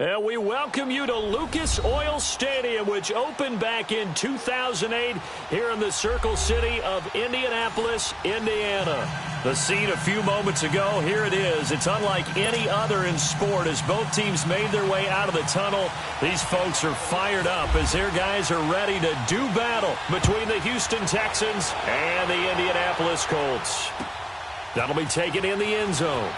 And we welcome you to Lucas Oil Stadium, which opened back in 2008 here in the Circle City of Indianapolis, Indiana. The scene a few moments ago, here it is. It's unlike any other in sport as both teams made their way out of the tunnel. These folks are fired up as their guys are ready to do battle between the Houston Texans and the Indianapolis Colts. That'll be taken in the end zone.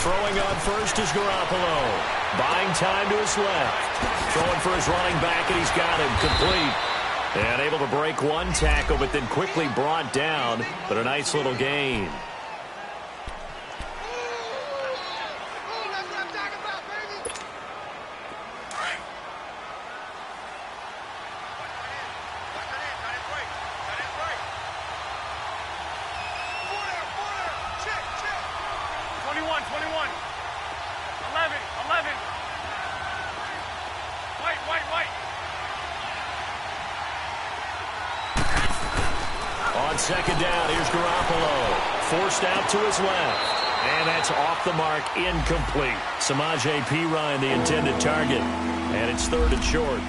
Throwing on first is Garoppolo. Buying time to his left. Throwing for his running back, and he's got him complete. And able to break one tackle, but then quickly brought down. But a nice little gain. On second down, here's Garoppolo. Forced out to his left. And that's off the mark, incomplete. Samaje Perine, the intended target. And it's third and short.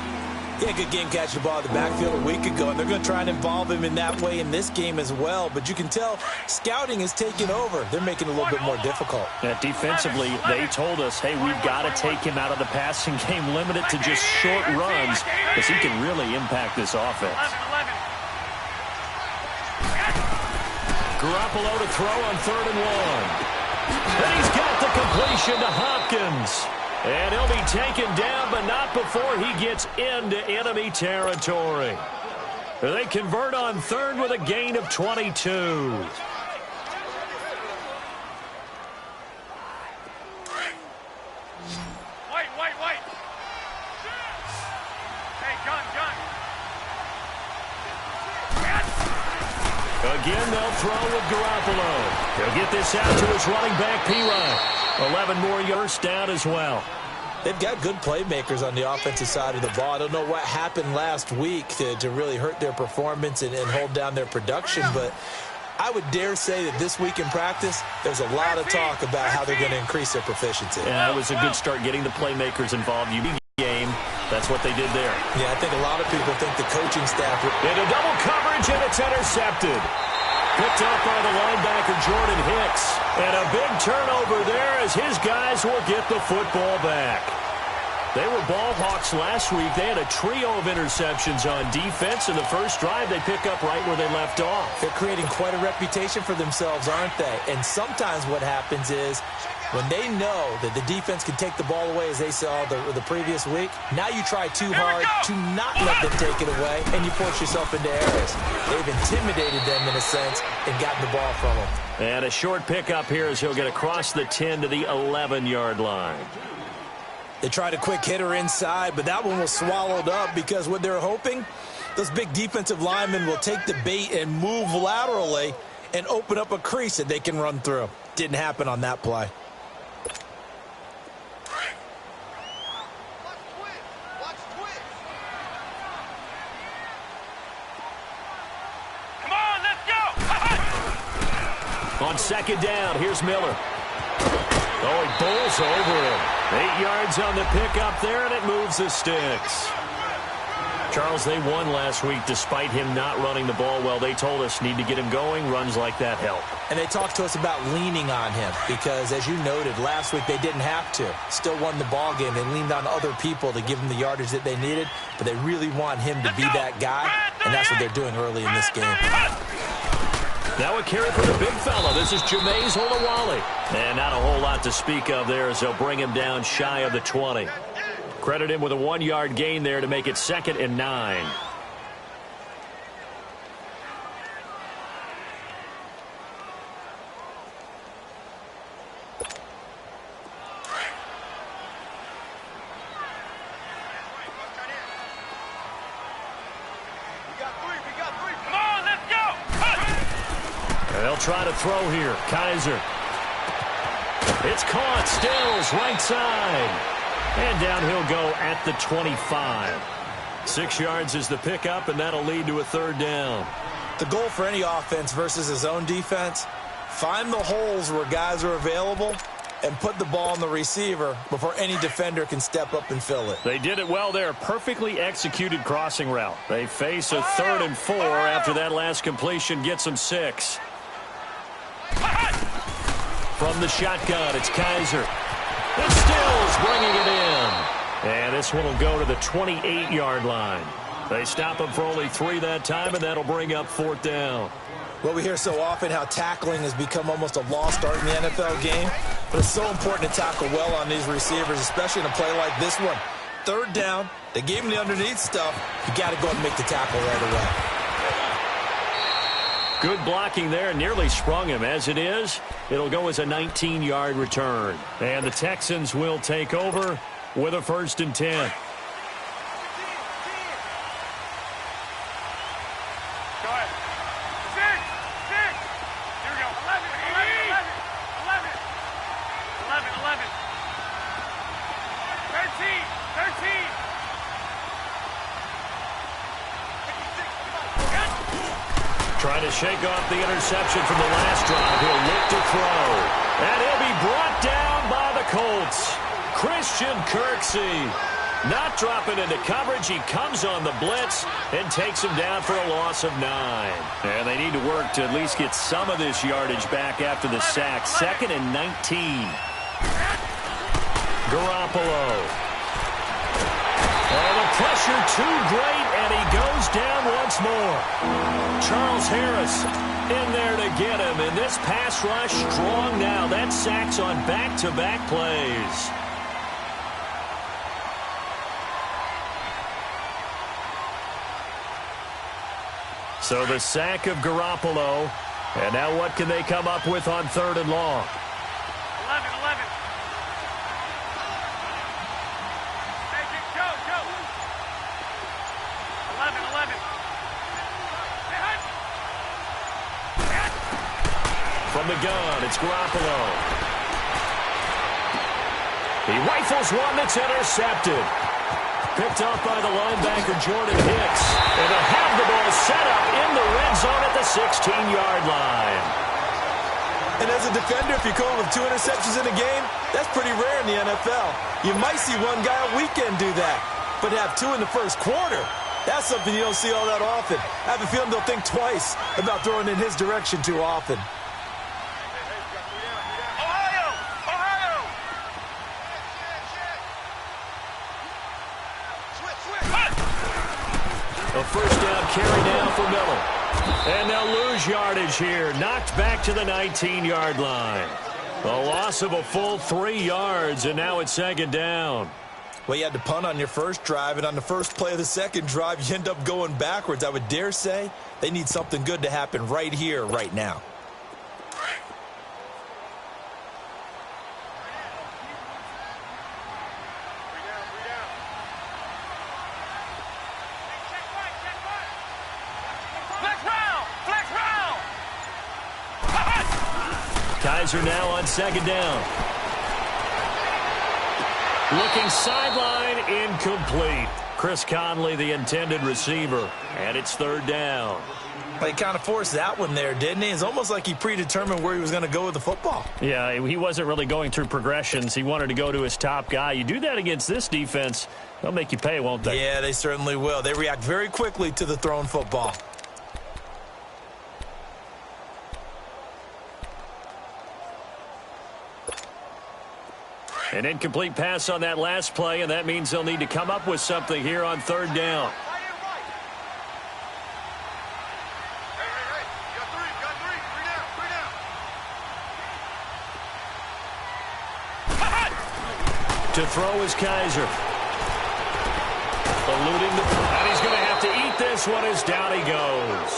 Yeah, good game catching the ball in the backfield a week ago, and they're going to try and involve him in that way in this game as well. But you can tell scouting is taking over. They're making it a little bit more difficult. Defensively, they told us, hey, we've got to take him out of the passing game, limit it to just short runs, because he can really impact this offense. Garoppolo to throw on 3rd and 1. And he's got the completion to Hopkins. And he'll be taken down, but not before he gets into enemy territory. They convert on 3rd with a gain of 22. White. Hey, gun. Again, they'll throw with Garoppolo. He'll get this out to his running back, Perine. 11 more yards down as well. They've got good playmakers on the offensive side of the ball. I don't know what happened last week to really hurt their performance and hold down their production, but I would dare say that this week in practice, there's a lot of talk about how they're going to increase their proficiency. Yeah, it was a good start getting the playmakers involved. Game. That's what they did there. Yeah, I think a lot of people think the coaching staff... Into double coverage, and it's intercepted. Picked up by the linebacker, Jordan Hicks. And a big turnover there as his guys will get the football back. They were ball hawks last week. They had a trio of interceptions on defense. In the first drive, they pick up right where they left off. They're creating quite a reputation for themselves, aren't they? And sometimes what happens is when they know that the defense can take the ball away, as they saw the previous week, now you try too hard to not let them take it away, and you force yourself into errors. They've intimidated them in a sense and gotten the ball from them. And a short pickup here as he'll get across the 10 to the 11-yard line. They tried a quick hitter inside, but that one was swallowed up because what they're hoping, those big defensive linemen will take the bait and move laterally and open up a crease that they can run through. Didn't happen on that play. On second down, here's Miller. Oh, he bowls over him. 8 yards on the pickup there, and it moves the sticks. Charles, they won last week despite him not running the ball well. They told us need to get him going. Runs like that help. And they talked to us about leaning on him because, as you noted, last week they didn't have to. Still won the ball game. They leaned on other people to give them the yardage that they needed, but they really want him to be that guy, and that's what they're doing early in this game. Now a carry for the big fella. This is Jameis Olawale. And not a whole lot to speak of there as they'll bring him down shy of the 20. Credit him with a 1-yard gain there to make it 2nd and 9. They'll try to throw here. Kaiser. It's caught. Stills right side. And down he'll go at the 25. 6 yards is the pickup, and that'll lead to a 3rd down. The goal for any offense versus his own defense, find the holes where guys are available and put the ball on the receiver before any defender can step up and fill it. They did it well there. Perfectly executed crossing route. They face a 3rd and 4 after that last completion gets them 6. From the shotgun, it's Kaiser. It's Stills bringing it in. And this one will go to the 28-yard line. They stop him for only 3 that time, and that'll bring up 4th down. Well, we hear so often how tackling has become almost a lost art in the NFL game, but it's so important to tackle well on these receivers, especially in a play like this one. 3rd down, they gave him the underneath stuff. You got to go and make the tackle right away. Good blocking there, nearly sprung him. As it is, it'll go as a 19-yard return. And the Texans will take over with a 1st and 10. Trying to shake off the interception from the last drive. He'll look to throw. And he'll be brought down by the Colts. Christian Kirksey not dropping into coverage. He comes on the blitz and takes him down for a loss of 9. And they need to work to at least get some of this yardage back after the sack. 2nd and 19. Garoppolo. And the pressure too great, and he goes down once more. Charles Harris in there to get him, and this pass rush strong now. That sacks on back-to-back plays. So the sack of Garoppolo, and now what can they come up with on 3rd and long? 11. From the gun, it's Garoppolo. He rifles one that's intercepted. Picked off by the linebacker, Jordan Hicks. And they'll have the ball set up in the red zone at the 16-yard line. And as a defender, if you go with 2 interceptions in a game, that's pretty rare in the NFL. You might see one guy a weekend do that, but have 2 in the first quarter, that's something you don't see all that often. I have a feeling they'll think twice about throwing in his direction too often. A 1st down carry now for Miller. And they'll lose yardage here. Knocked back to the 19-yard line. A loss of a full 3 yards, and now it's 2nd down. Well, you had to punt on your first drive, and on the first play of the second drive, you end up going backwards. I would dare say they need something good to happen right here, right now. Kaiser now on 2nd down. Looking sideline, incomplete. Chris Conley, the intended receiver, and it's 3rd down. Well, he kind of forced that one there, didn't he? It's almost like he predetermined where he was going to go with the football. Yeah, he wasn't really going through progressions. He wanted to go to his top guy. You do that against this defense, they'll make you pay, won't they? Yeah, they certainly will. They react very quickly to the thrown football. An incomplete pass on that last play, and that means they'll need to come up with something here on 3rd down. To throw is Kaiser. Eluding and he's going to have to eat this one as down he goes.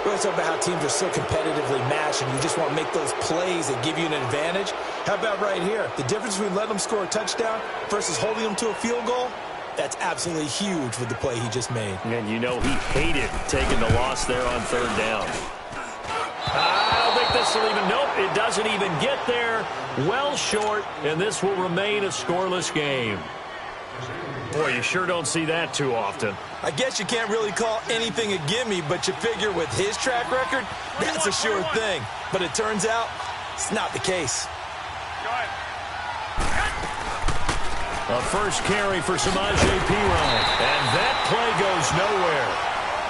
We always talk about how teams are so competitively matched and you just want to make those plays that give you an advantage. How about right here? The difference between letting them score a touchdown versus holding them to a field goal, that's absolutely huge with the play he just made. And you know he hated taking the loss there on third down. I don't think this will even, nope, it doesn't even get there. Well short, and this will remain a scoreless game. Boy, you sure don't see that too often. I guess you can't really call anything a gimme, but you figure with his track record, that's a sure thing. But it turns out it's not the case. A first carry for Samaje Perine, and that play goes nowhere.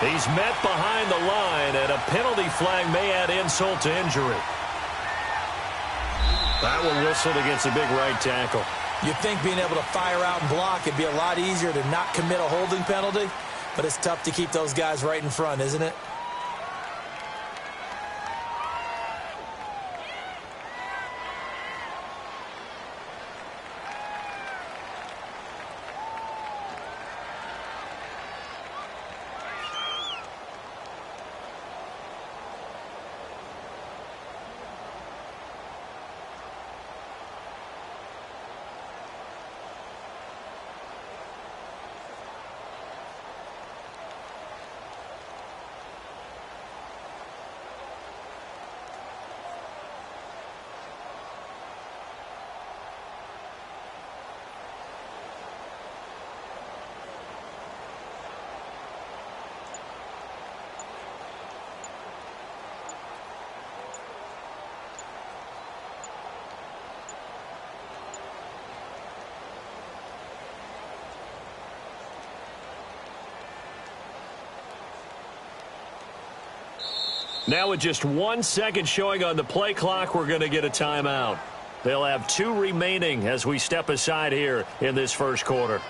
He's met behind the line, and a penalty flag may add insult to injury. That one whistled against a big right tackle. You'd think being able to fire out and block it'd be a lot easier to not commit a holding penalty, but it's tough to keep those guys right in front, isn't it? Now with just 1 second showing on the play clock, we're going to get a timeout. They'll have 2 remaining as we step aside here in this first quarter.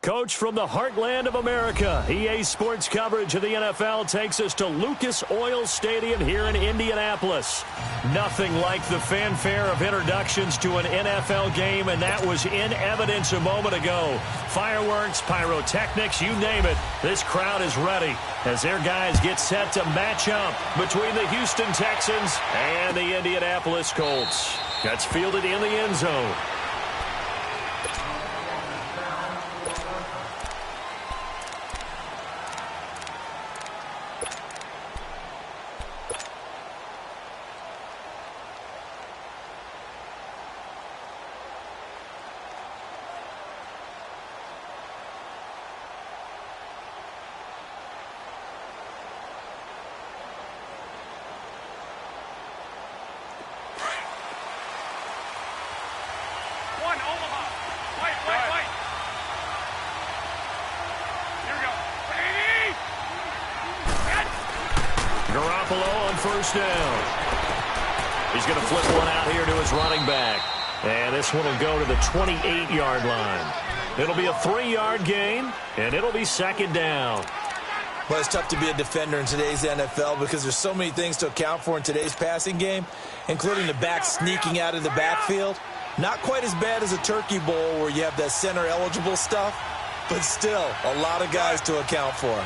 Coach from the heartland of America, EA Sports coverage of the NFL takes us to Lucas Oil Stadium here in Indianapolis. Nothing like the fanfare of introductions to an NFL game, and that was in evidence a moment ago. Fireworks, pyrotechnics, you name it. This crowd is ready as their guys get set to match up between the Houston Texans and the Indianapolis Colts. That's fielded in the end zone. Garoppolo on first down. He's going to flip one out here to his running back. And this one will go to the 28-yard line. It'll be a 3-yard gain, and it'll be second down. Well, it's tough to be a defender in today's NFL because there's so many things to account for in today's passing game, including the back sneaking out of the backfield. Not quite as bad as a turkey bowl where you have that center-eligible stuff, but still a lot of guys to account for.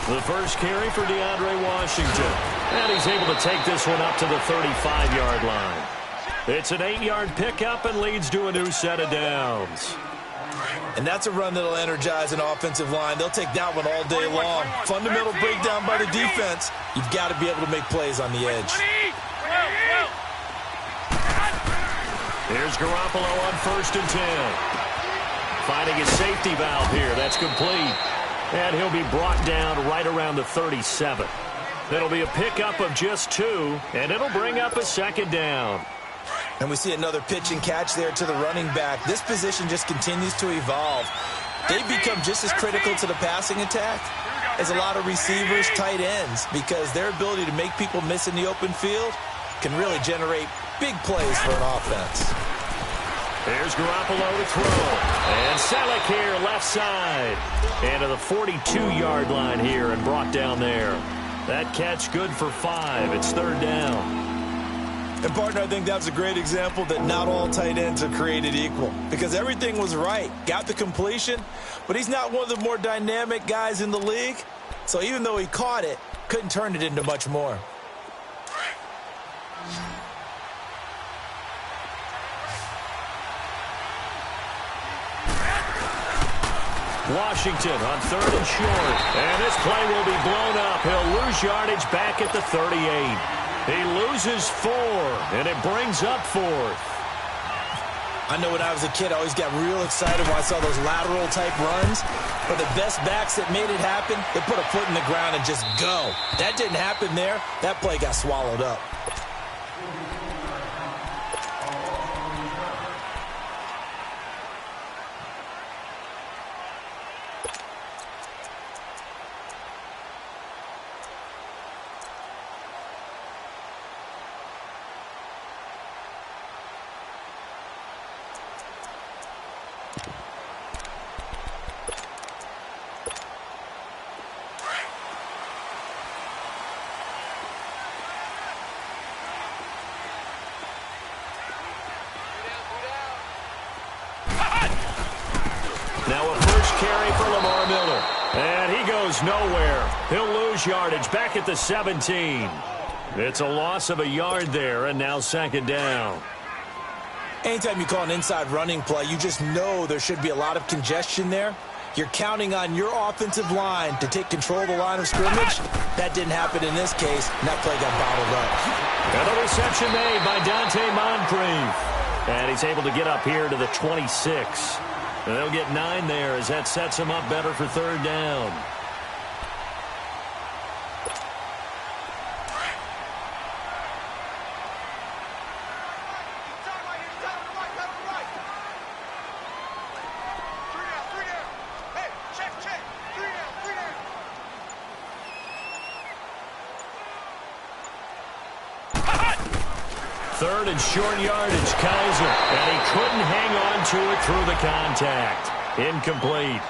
The first carry for DeAndre Washington. And he's able to take this one up to the 35-yard line. It's an 8-yard pickup and leads to a new set of downs. And that's a run that'll energize an offensive line. They'll take that one all day long. Fundamental breakdown by the defense. You've got to be able to make plays on the edge. Here's Garoppolo on first and 10. Finding his safety valve here. That's complete. And he'll be brought down right around the 37. It'll be a pickup of just 2, and it'll bring up a second down. And we see another pitch and catch there to the running back. This position just continues to evolve. They've become just as critical to the passing attack as a lot of receivers, tight ends, because their ability to make people miss in the open field can really generate big plays for an offense. There's Garoppolo to throw. And Selleck here, left side. And to the 42-yard line here and brought down there. That catch good for 5. It's third down. And, partner, I think that's a great example that not all tight ends are created equal. Because everything was right. Got the completion, but he's not one of the more dynamic guys in the league. So even though he caught it, couldn't turn it into much more. Washington on third and short. And this play will be blown up. He'll lose yardage back at the 38. He loses 4, and it brings up 4th. I know when I was a kid, I always got real excited when I saw those lateral-type runs. But the best backs that made it happen, they put a foot in the ground and just go. That didn't happen there. That play got swallowed up. Now a first carry for Lamar Miller. And he goes nowhere. He'll lose yardage back at the 17. It's a loss of a yard there, and now second down. Anytime you call an inside running play, you just know there should be a lot of congestion there. You're counting on your offensive line to take control of the line of scrimmage. That didn't happen in this case, and that play got bottled up. And a reception made by Dante Moncrief. And he's able to get up here to the 26. They'll get 9 there as that sets him up better for third down. Third and short yardage, Kaiser. And he couldn't hang on to it through the contact. Incomplete.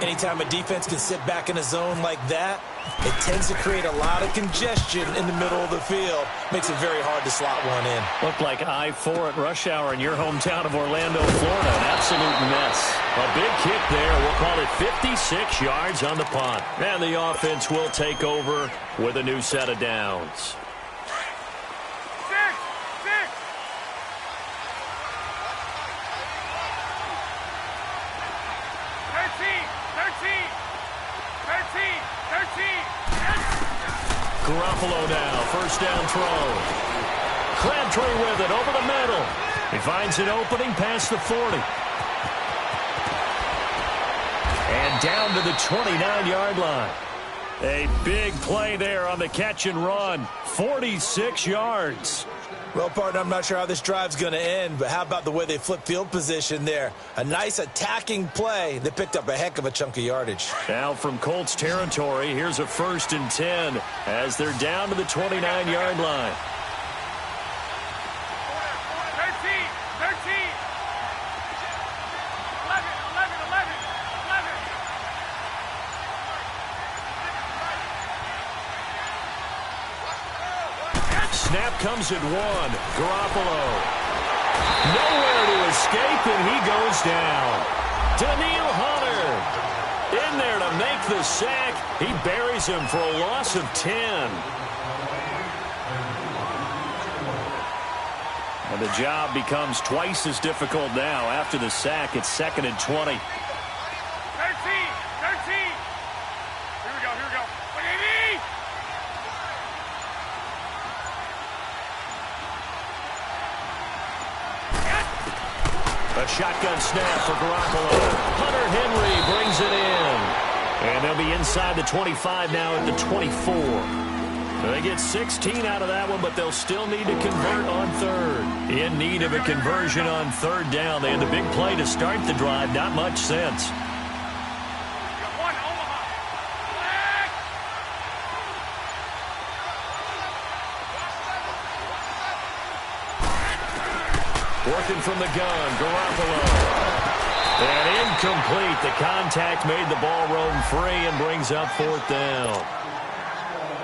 Anytime a defense can sit back in a zone like that, it tends to create a lot of congestion in the middle of the field. Makes it very hard to slot one in. Looked like I-4 at rush hour in your hometown of Orlando, Florida. An absolute mess. A big kick there. We'll call it 56 yards on the punt. And the offense will take over with a new set of downs. 13. Garoppolo now, first down throw. Crabtree with it over the middle. He finds an opening past the 40. And down to the 29-yard line. A big play there on the catch and run. 46 yards. Well, partner, I'm not sure how this drive's going to end, but how about the way they flip field position there? A nice attacking play. They picked up a heck of a chunk of yardage. Now from Colts territory, here's a 1st and 10 as they're down to the 29-yard line. 11. Snap comes at 1. Garoppolo. Nowhere to escape, and he goes down. Daniil Hunter in there to make the sack. He buries him for a loss of 10. And the job becomes twice as difficult now after the sack. It's 2nd and 20. 13. Here we go. Baby! A shotgun snap for Garoppolo. Hunter Henry brings it in. And they'll be inside the 25 now at the 24. So they get 16 out of that one, but they'll still need to convert on 3rd. In need of a conversion on 3rd down. They had the big play to start the drive. Not much sense. Working from the gun, Garoppolo. And incomplete. The contact made the ball roam free and brings up 4th down.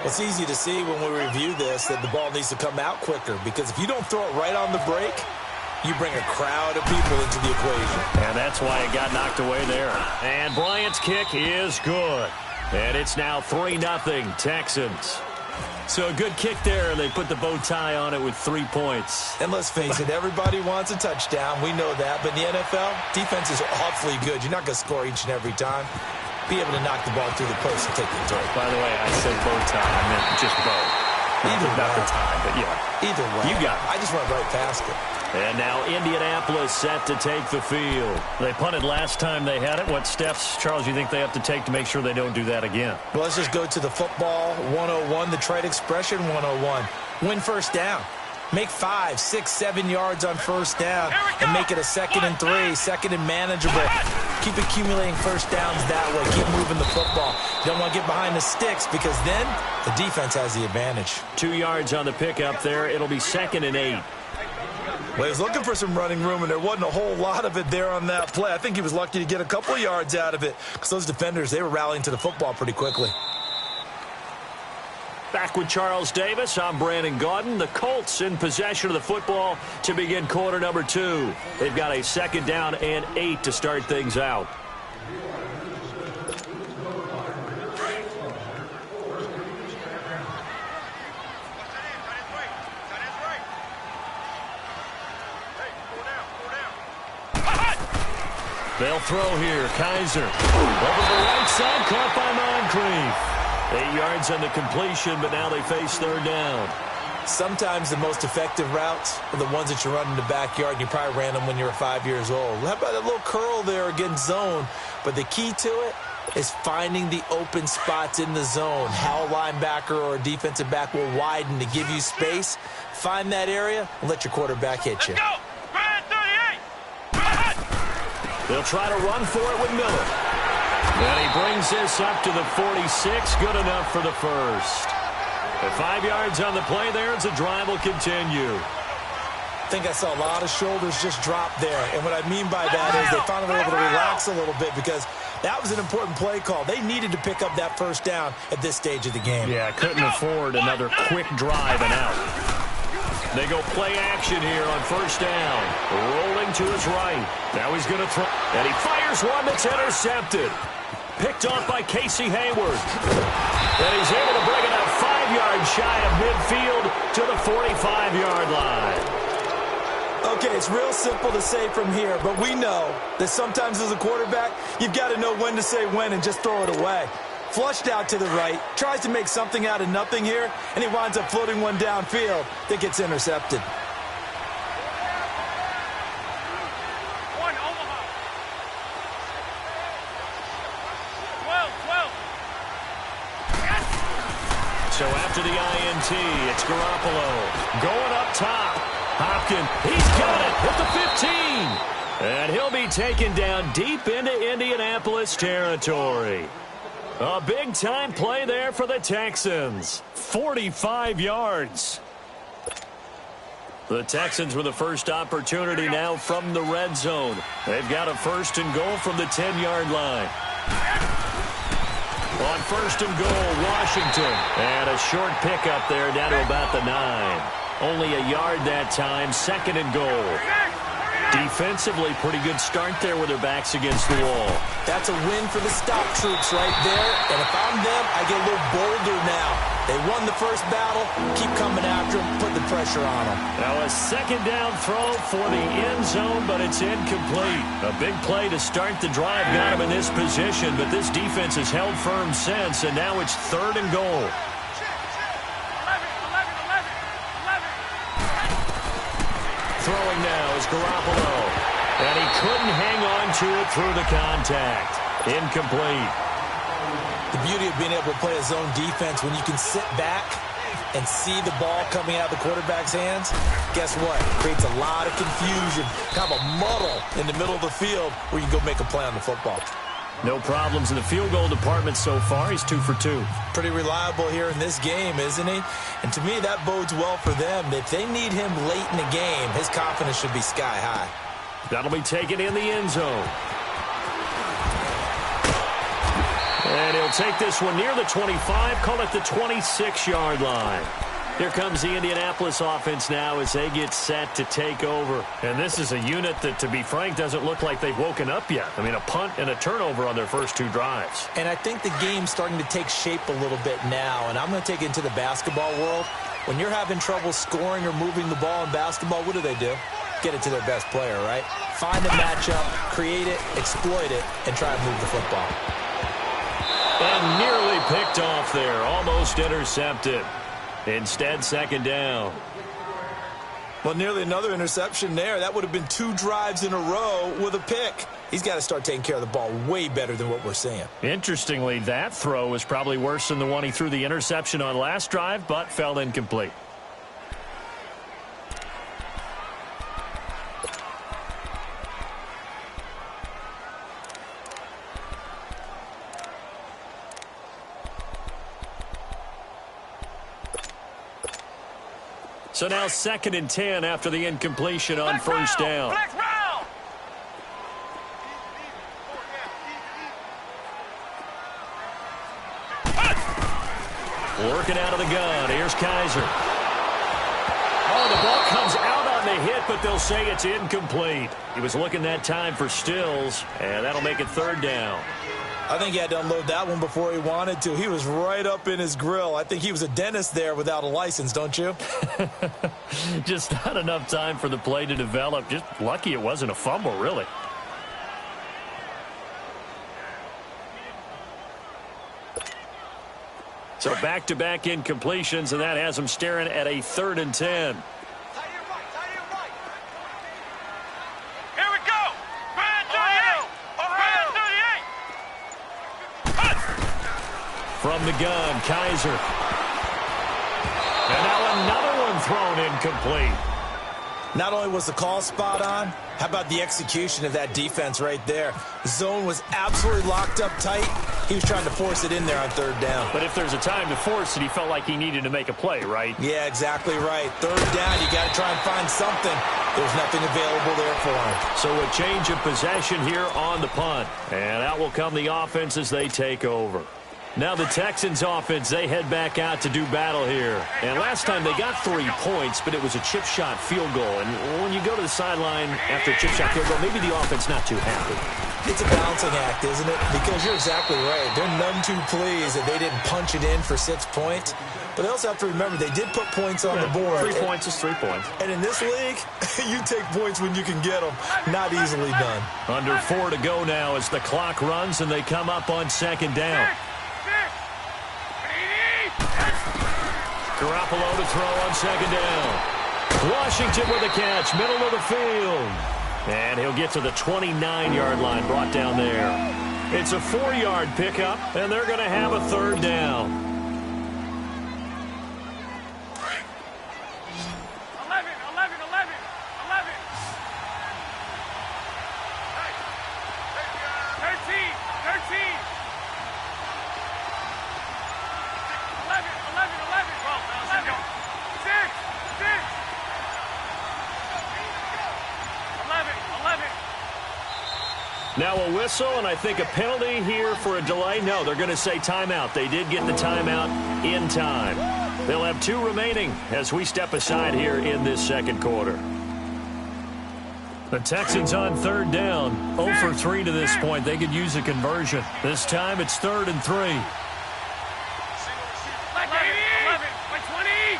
It's easy to see when we review this that the ball needs to come out quicker, because if you don't throw it right on the break, you bring a crowd of people into the equation. And that's why it got knocked away there. And Bryant's kick is good. And it's now 3-0 Texans. So a good kick there, and they put the bow tie on it with 3 points. And let's face it, everybody wants a touchdown. We know that. But in the NFL, defense is awfully good. You're not going to score each and every time. Be able to knock the ball through the post and take the throw. By the way, I said bow tie. I meant just bow. Not the tie, but yeah. Either way. You got it. I just went right past it. And now Indianapolis set to take the field. They punted last time they had it. What steps, Charles, you think they have to take to make sure they don't do that again? Well, let's just go to the football 101, the trade expression 101. Win first down. Make 5, 6, 7 yards on first down and make it a 2nd and 3, 2nd and manageable. Keep accumulating first downs that way. Keep moving the football. You don't want to get behind the sticks, because then the defense has the advantage. 2 yards on the pickup there. It'll be 2nd and 8. Well, he was looking for some running room, and there wasn't a whole lot of it there on that play. I think he was lucky to get a couple of yards out of it, because those defenders, they were rallying to the football pretty quickly. Back with Charles Davis, I'm Brandon Gaudin. The Colts in possession of the football to begin quarter number 2. They've got a 2nd down and 8 to start things out. They'll throw here. Kaiser over the right side, caught by Moncrief. 8 yards on the completion, but now they face 3rd down. Sometimes the most effective routes are the ones that you run in the backyard, and you probably ran them when you were 5 years old. How about that little curl there against zone? But the key to it is finding the open spots in the zone. How a linebacker or a defensive back will widen to give you space. Find that area and let your quarterback hit you. Let's go! Brian 38! They'll try to run for it with Miller. And he brings this up to the 46. Good enough for the first. At 5 yards on the play there as the drive will continue. I think I saw a lot of shoulders just drop there. And what I mean by that is they finally were able to relax a little bit because that was an important play call. They needed to pick up that first down at this stage of the game. Yeah, couldn't afford another quick drive and out. They go play action here on first down. Rolling to his right. Now he's going to throw. And he fires one that's intercepted. Picked off by Casey Hayward. And he's able to bring it up 5 yards shy of midfield to the 45-yard line. Okay, it's real simple to say from here, but we know that sometimes as a quarterback, you've got to know when to say when and just throw it away. Flushed out to the right, tries to make something out of nothing here, and he winds up floating one downfield that gets intercepted. So after the INT, it's Garoppolo going up top. Hopkins, he's got it at the 15. And he'll be taken down deep into Indianapolis territory. A big-time play there for the Texans. 45 yards. The Texans with the first opportunity now from the red zone. They've got a first and goal from the 10-yard line. On first and goal, Washington. And a short pickup there down to about the 9. Only a yard that time, second and goal. Defensively, pretty good start there with their backs against the wall. That's a win for the stop troops right there. And if I'm them, I get a little bolder now. They won the first battle. Keep coming after them. Put the pressure on them. Now a second down throw for the end zone, but it's incomplete. A big play to start the drive got him in this position, but this defense has held firm since, and now it's third and goal. Throwing now is Garoppolo. And he couldn't hang on to it through the contact. Incomplete. The beauty of being able to play a zone defense when you can sit back and see the ball coming out of the quarterback's hands, guess what? Creates a lot of confusion, kind of a muddle in the middle of the field where you can go make a play on the football. No problems in the field goal department so far. He's 2 for 2. Pretty reliable here in this game, isn't he? And to me, that bodes well for them. If they need him late in the game, his confidence should be sky high. That'll be taken in the end zone. And he'll take this one near the 25, call it the 26-yard line. Here comes the Indianapolis offense now as they get set to take over. And this is a unit that, to be frank, doesn't look like they've woken up yet. I mean, a punt and a turnover on their first 2 drives. And I think the game's starting to take shape a little bit now. And I'm going to take it into the basketball world. When you're having trouble scoring or moving the ball in basketball, what do? Get it to their best player, right? Find a matchup, create it, exploit it, and try to move the football. And nearly picked off there, almost intercepted. Instead, second down. Well, nearly another interception there. That would have been 2 drives in a row with a pick. He's got to start taking care of the ball way better than what we're seeing. Interestingly, that throw was probably worse than the one he threw the interception on last drive, but fell incomplete. So now 2nd and 10 after the incompletion on first down. Working out of the gun. Here's Kaiser. Oh, the ball comes out on the hit, but they'll say it's incomplete. He was looking that time for Stills, and that'll make it 3rd down. I think he had to unload that one before he wanted to. He was right up in his grill. I think he was a dentist there without a license, don't you? Just not enough time for the play to develop. Just lucky it wasn't a fumble, really. So back-to-back incompletions, and that has them staring at a 3rd and 10. From the gun, Kaiser. And now another one thrown incomplete. Not only was the call spot on, how about the execution of that defense right there? The zone was absolutely locked up tight. He was trying to force it in there on third down. But if there's a time to force it, he felt like he needed to make a play, right? Yeah, exactly right. Third down, you got to try and find something. There's nothing available there for him. So a change of possession here on the punt. And out will come the offense as they take over. Now the Texans offense, they head back out to do battle here. And last time they got 3 points, but it was a chip shot field goal. And when you go to the sideline after a chip shot field goal, maybe the offense not too happy. It's a balancing act, isn't it? Because you're exactly right. They're none too pleased that they didn't punch it in for 6 points. But they also have to remember they did put points on the board. 3 points is 3 points. And in this league, you take points when you can get them. Not easily done. Under 4 to go now as the clock runs and they come up on second down. Garoppolo to throw on second down. Washington with a catch, middle of the field. And he'll get to the 29-yard line, brought down there. It's a 4-yard pickup, and they're going to have a third down. 11. Now a whistle, and I think a penalty here for a delay. No, they're going to say timeout. They did get the timeout in time. They'll have 2 remaining as we step aside here in this second quarter. The Texans on third down. 0 for 3 to this point. They could use a conversion. This time it's 3rd and 3. 11, 20.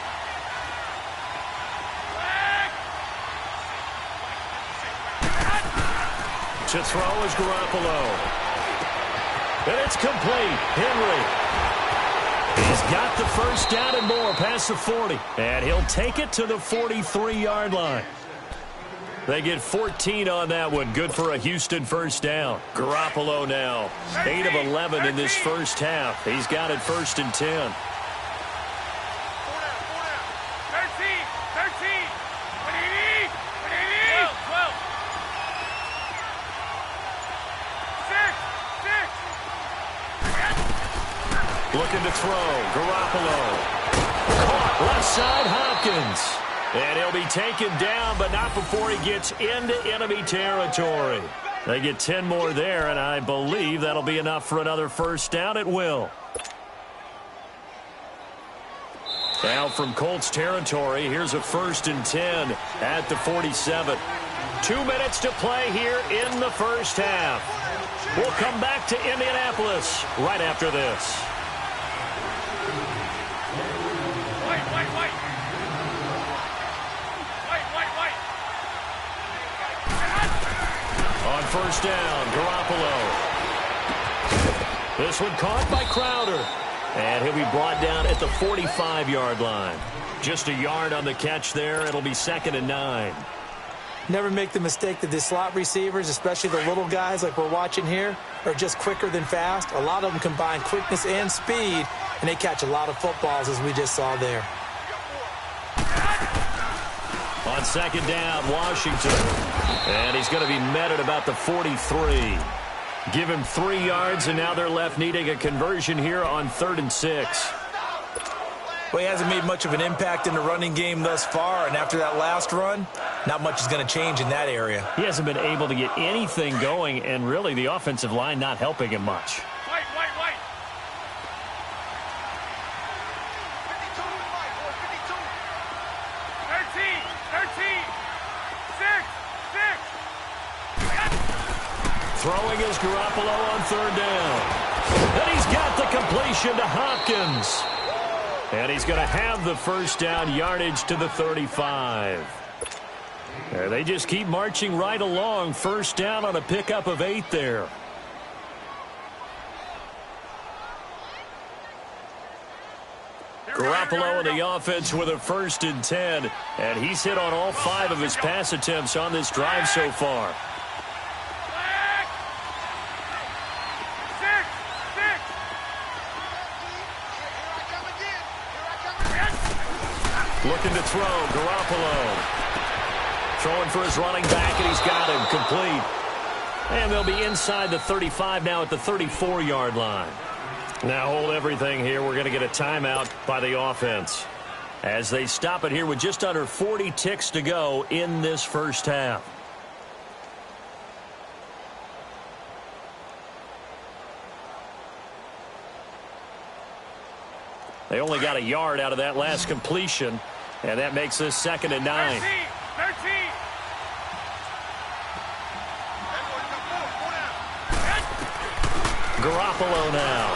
To throw is Garoppolo. And it's complete. Henry. He's got the first down and more past the 40. And he'll take it to the 43-yard line. They get 14 on that one. Good for a Houston first down. Garoppolo now. 8 of 11 in this first half. He's got it 1st and 10. 6. Looking to throw. Garoppolo. Caught left side, Hopkins. And he'll be taken down, but not before he gets into enemy territory. They get 10 more there, and I believe that'll be enough for another first down. It will. Now from Colts territory, here's a 1st and 10 at the 47. 2 minutes to play here in the first half. We'll come back to Indianapolis right after this. On first down, Garoppolo. This one caught by Crowder. And he'll be brought down at the 45-yard line. Just a yard on the catch there. It'll be 2nd and 9. Never make the mistake that the slot receivers, especially the little guys like we're watching here, are just quicker than fast. A lot of them combine quickness and speed, and they catch a lot of footballs, as we just saw there. On second down, Washington. And he's going to be met at about the 43. Give him 3 yards, and now they're left needing a conversion here on 3rd and 6. Well, he hasn't made much of an impact in the running game thus far, and after that last run, not much is going to change in that area. He hasn't been able to get anything going, and really the offensive line not helping him much. White. 13. 6. Throwing is Garoppolo on 3rd down. And he's got the completion to Hopkins. And he's going to have the first down, yardage to the 35. They just keep marching right along. First down on a pickup of 8 there. Garoppolo in the offense with a 1st and 10. And he's hit on all 5 of his pass attempts on this drive so far. Looking to throw, Garoppolo. Throwing for his running back, and he's got him complete. And they'll be inside the 35 now at the 34-yard line. Now hold everything here. We're going to get a timeout by the offense as they stop it here with just under 40 ticks to go in this first half. They only got a yard out of that last completion, and that makes this 2nd and 9. 13. Garoppolo now.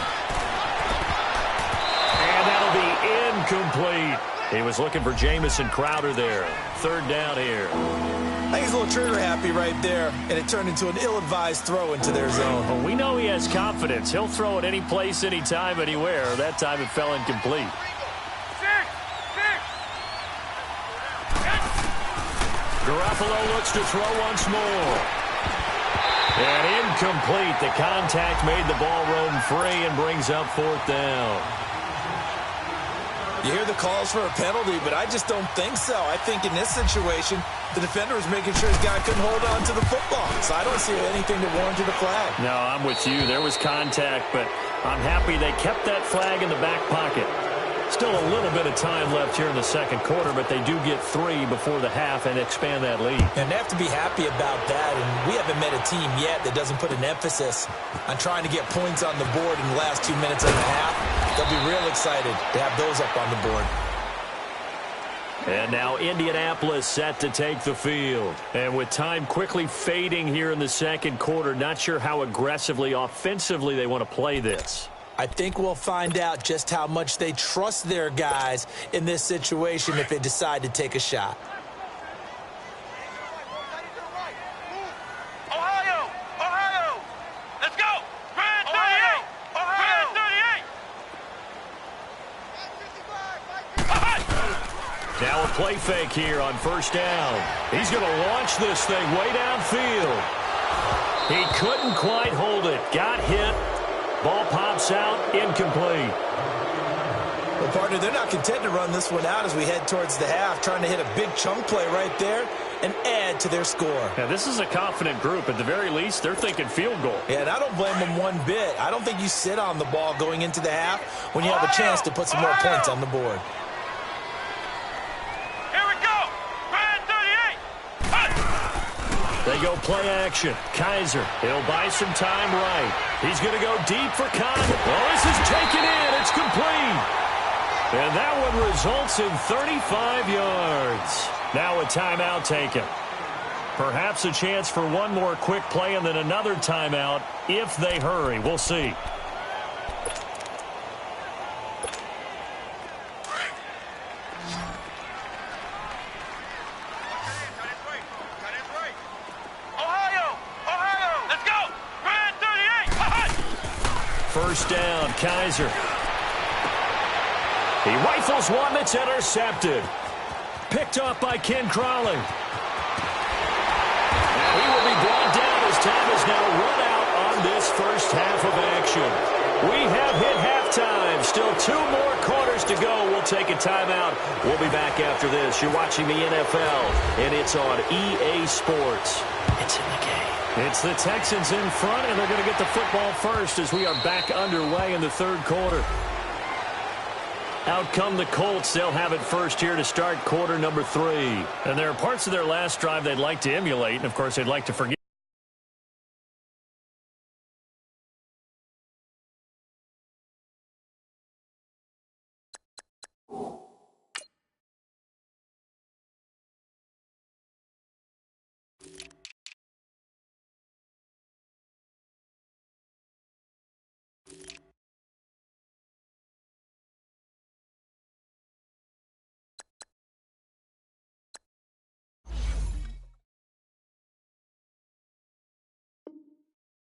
And that'll be incomplete. He was looking for Jamison Crowder there. 3rd down here. I think he's a little trigger happy right there, and it turned into an ill-advised throw into their zone. Well, we know he has confidence. He'll throw it any place, anytime, anywhere. That time it fell incomplete. 6. Garoppolo looks to throw once more. And incomplete. The contact made the ball roam free and brings up 4th down. You hear the calls for a penalty, but I just don't think so. I think in this situation, the defender was making sure his guy couldn't hold on to the football. So I don't see anything that warranted a flag. No, I'm with you. There was contact, but I'm happy they kept that flag in the back pocket. Still a little bit of time left here in the 2nd quarter, but they do get 3 before the half and expand that lead. And they have to be happy about that, and we haven't met a team yet that doesn't put an emphasis on trying to get points on the board in the last 2 minutes and a half. They'll be real excited to have those up on the board. And now Indianapolis set to take the field. And with time quickly fading here in the 2nd quarter, not sure how aggressively, offensively they want to play this. I think we'll find out just how much they trust their guys in this situation if they decide to take a shot. Ohio! Let's go! Grand 38! Grand 38! Now a play fake here on 1st down. He's going to launch this thing way downfield. He couldn't quite hold it. Got hit. Ball pops out, incomplete. Well, partner, they're not content to run this one out as we head towards the half, trying to hit a big chunk play right there and add to their score. Yeah, this is a confident group. At the very least, they're thinking field goal. Yeah, and I don't blame them one bit. I don't think you sit on the ball going into the half when you have a chance to put some more points on the board. Here we go! Grand 38! They go play action. Kaiser, he'll buy some time right. He's going to go deep for Condon. Oh, this is taken in. It's complete. And that one results in 35 yards. Now a timeout taken. Perhaps a chance for one more quick play and then another timeout if they hurry. We'll see. First down, Kaiser. He rifles one that's intercepted. Picked off by Ken Crawley. He will be brought down as time is now run out on this first half of action. We have hit halftime. Still 2 more quarters to go. We'll take a timeout. We'll be back after this. You're watching the NFL, and it's on EA Sports. It's in the game. It's the Texans in front, and they're going to get the football first as we are back underway in the 3rd quarter. Out come the Colts. They'll have it first here to start quarter number 3. And there are parts of their last drive they'd like to emulate, and, of course, they'd like to forget.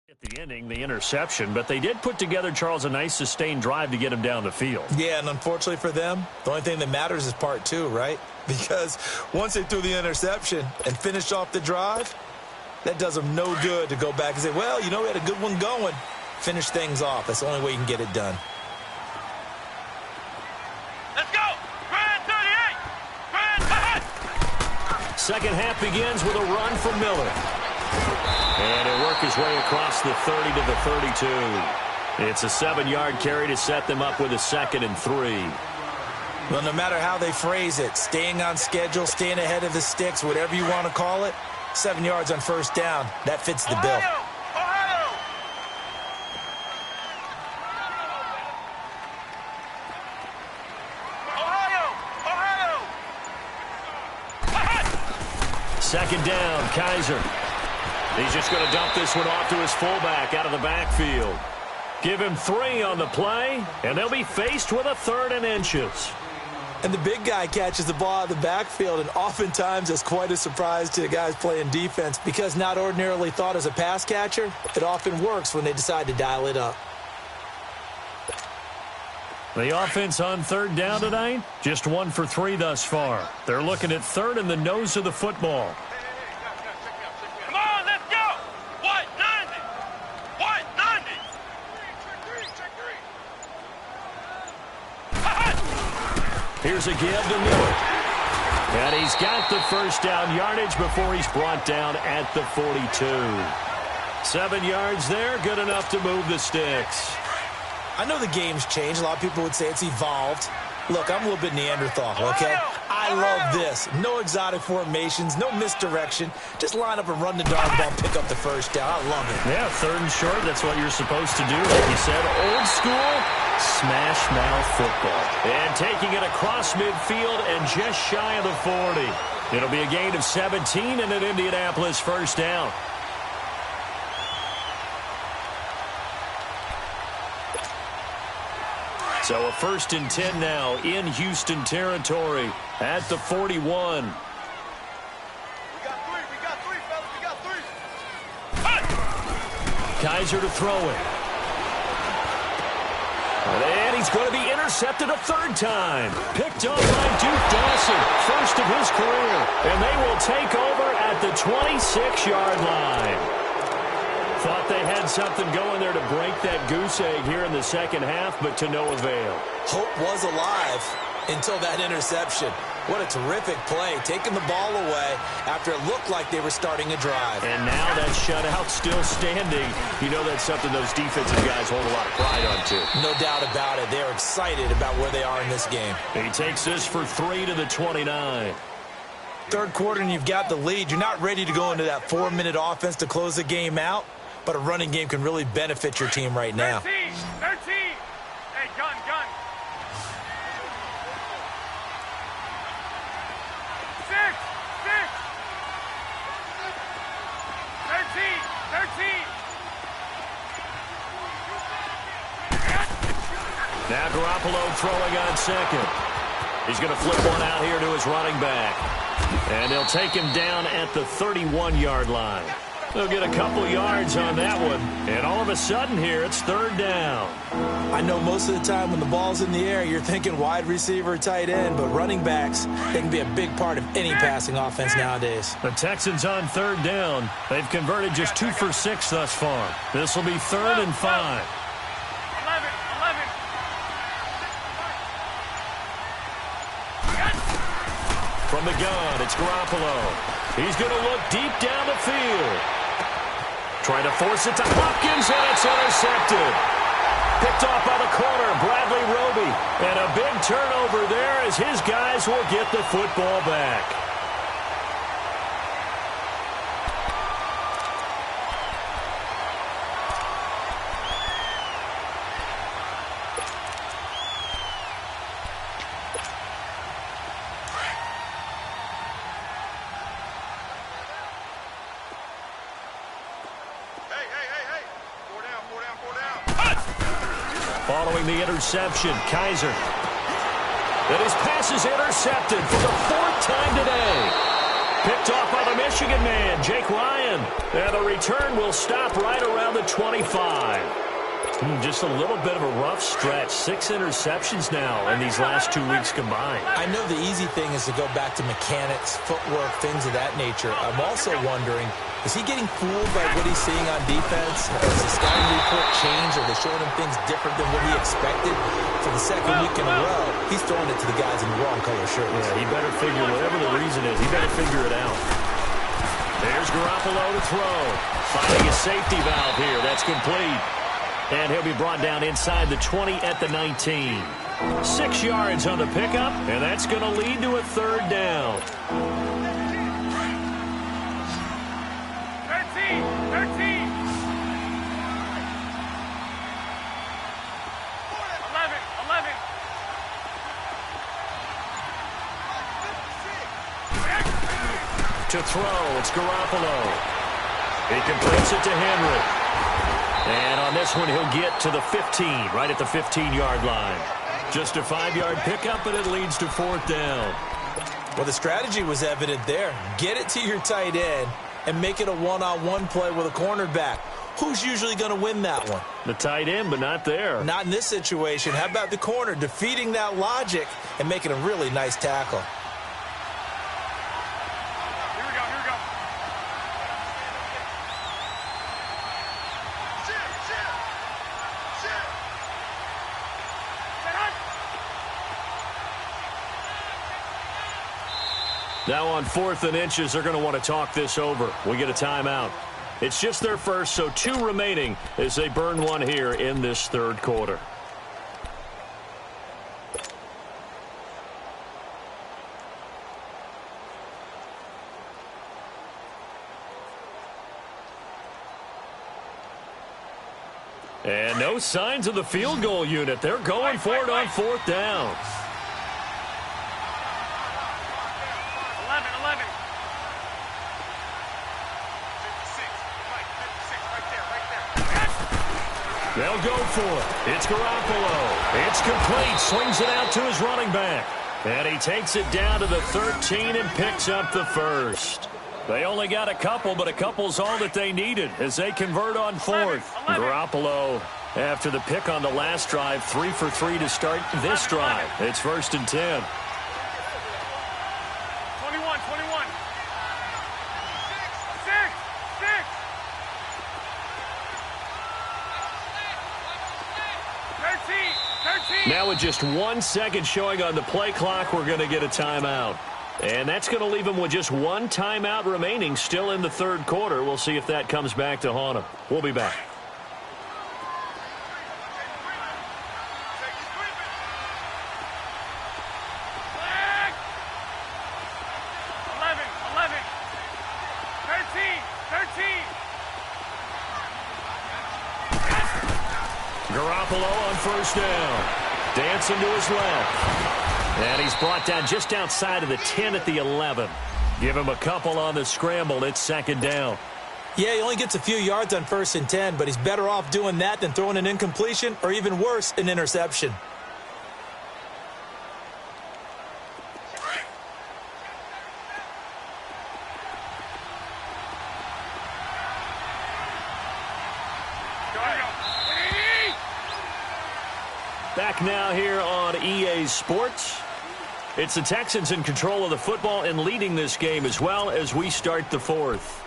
At the ending, the interception, but they did put together, Charles, a nice sustained drive to get him down the field. Yeah, and unfortunately for them, the only thing that matters is part 2, right? Because once they threw the interception and finished off the drive, that does them no good to go back and say, well, you know, we had a good one going. Finish things off. That's the only way you can get it done. Let's go! Grand 38! Grand 38! second half begins with a run from Miller. And he'll work his way across the 30 to the 32. It's a 7-yard carry to set them up with a 2nd and 3. Well, no matter how they phrase it, staying on schedule, staying ahead of the sticks, whatever you want to call it, 7 yards on first down, that fits the bill. Second down, Kaiser. He's just going to dump this one off to his fullback out of the backfield. Give him 3 on the play, and they'll be faced with a 3rd and inches. And the big guy catches the ball out of the backfield, and oftentimes it's quite a surprise to the guys playing defense because not ordinarily thought as a pass catcher, it often works when they decide to dial it up. The offense on 3rd down tonight, just 1 for 3 thus far. They're looking at 3rd in the nose of the football. Come on, let's go. What? 90. What? 90. Here's a give to Miller. And he's got the first down yardage before he's brought down at the 42. 7 yards there, good enough to move the sticks. I know the game's changed. A lot of people would say it's evolved. Look, I'm a little bit Neanderthal, okay? I love this. No exotic formations, no misdirection. Just line up and run the darn ball, pick up the first down. I love it. Yeah, 3rd and short, that's what you're supposed to do. Like you said, old school, smash mouth football. And taking it across midfield and just shy of the 40. It'll be a gain of 17 and an Indianapolis first down. So a 1st and 10 now in Houston territory at the 41. We got 3, fellas. We got 3. Kaiser to throw it. And he's going to be intercepted a 3rd time. Picked up by Duke Dawson, first of his career. And they will take over at the 26-yard line. Thought they had something going there to break that goose egg here in the second half, but to no avail. Hope was alive until that interception. What a terrific play, taking the ball away after it looked like they were starting a drive. And now that shutout still standing. You know that's something those defensive guys hold a lot of pride on, too. No doubt about it. They're excited about where they are in this game. He takes this for 3 to the 29. 3rd quarter and you've got the lead. You're not ready to go into that 4-minute offense to close the game out. But a running game can really benefit your team right now. 13. Hey, gun. 6. 13. Now Garoppolo throwing on 2nd. He's going to flip one out here to his running back. And they'll take him down at the 31-yard line. They'll get a couple yards on that one. And all of a sudden here, it's 3rd down. I know most of the time when the ball's in the air, you're thinking wide receiver, tight end, but running backs, they can be a big part of any passing offense nowadays. The Texans on 3rd down. They've converted just 2 for 6 thus far. This will be 3rd and 5. 11. From the gun, it's Garoppolo. He's going to look deep down the field. Trying to force it to Hopkins, and it's intercepted. Picked off by the corner, Bradley Roby. And a big turnover there as his guys will get the football back. Following the interception, Kaiser. And his pass is intercepted for the 4th time today. Picked off by the Michigan man, Jake Ryan. And the return will stop right around the 25. Just a little bit of a rough stretch. 6 interceptions now in these last 2 weeks combined. I know the easy thing is to go back to mechanics, footwork, things of that nature. I'm also wondering, Is he getting fooled by what he's seeing on defense? Has the scouting report changed? Are they showing him things different than what he expected? For the second week in a row, he's throwing it to the guys in the wrong color shirts. Yeah, he better figure, whatever the reason is, he better figure it out. There's Garoppolo to throw. Finding a safety valve here. That's complete. And he'll be brought down inside the 20 at the 19. 6 yards on the pickup, and that's going to lead to a third down. 13. 11. 11. To throw, it's Garoppolo. He completes it to Henry. And on this one, he'll get to the 15, right at the 15-yard line. Just a 5-yard pickup, and it leads to fourth down. Well, the strategy was evident there. Get it to your tight end and make it a one-on-one play with a cornerback. Who's usually going to win that one? The tight end, but not there. Not in this situation. How about the corner defeating that logic and making a really nice tackle? Here we go. Now on 4th and inches, they're going to want to talk this over. We get a timeout. It's just their first, so 2 remaining as they burn one here in this third quarter. And no signs of the field goal unit. They're going for it on 4th down. 11. They'll go for it. It's Garoppolo. It's complete. Swings it out to his running back. And he takes it down to the 13 and picks up the first. They only got a couple, but a couple's all that they needed as they convert on 4th. Garoppolo, after the pick on the last drive, 3 for 3 to start this drive. It's 1st and 10. 21. 6. Now with just 1 second showing on the play clock, we're going to get a timeout. And that's going to leave them with just 1 timeout remaining still in the third quarter. We'll see if that comes back to haunt them. We'll be back. Garoppolo on first down. Dancing to his left. And he's brought down just outside of the 10 at the 11. Give him a couple on the scramble. It's 2nd down. Yeah, he only gets a few yards on 1st and 10, but he's better off doing that than throwing an incompletion or even worse, an interception. Back now here on EA Sports. It's the Texans in control of the football and leading this game as well as we start the fourth.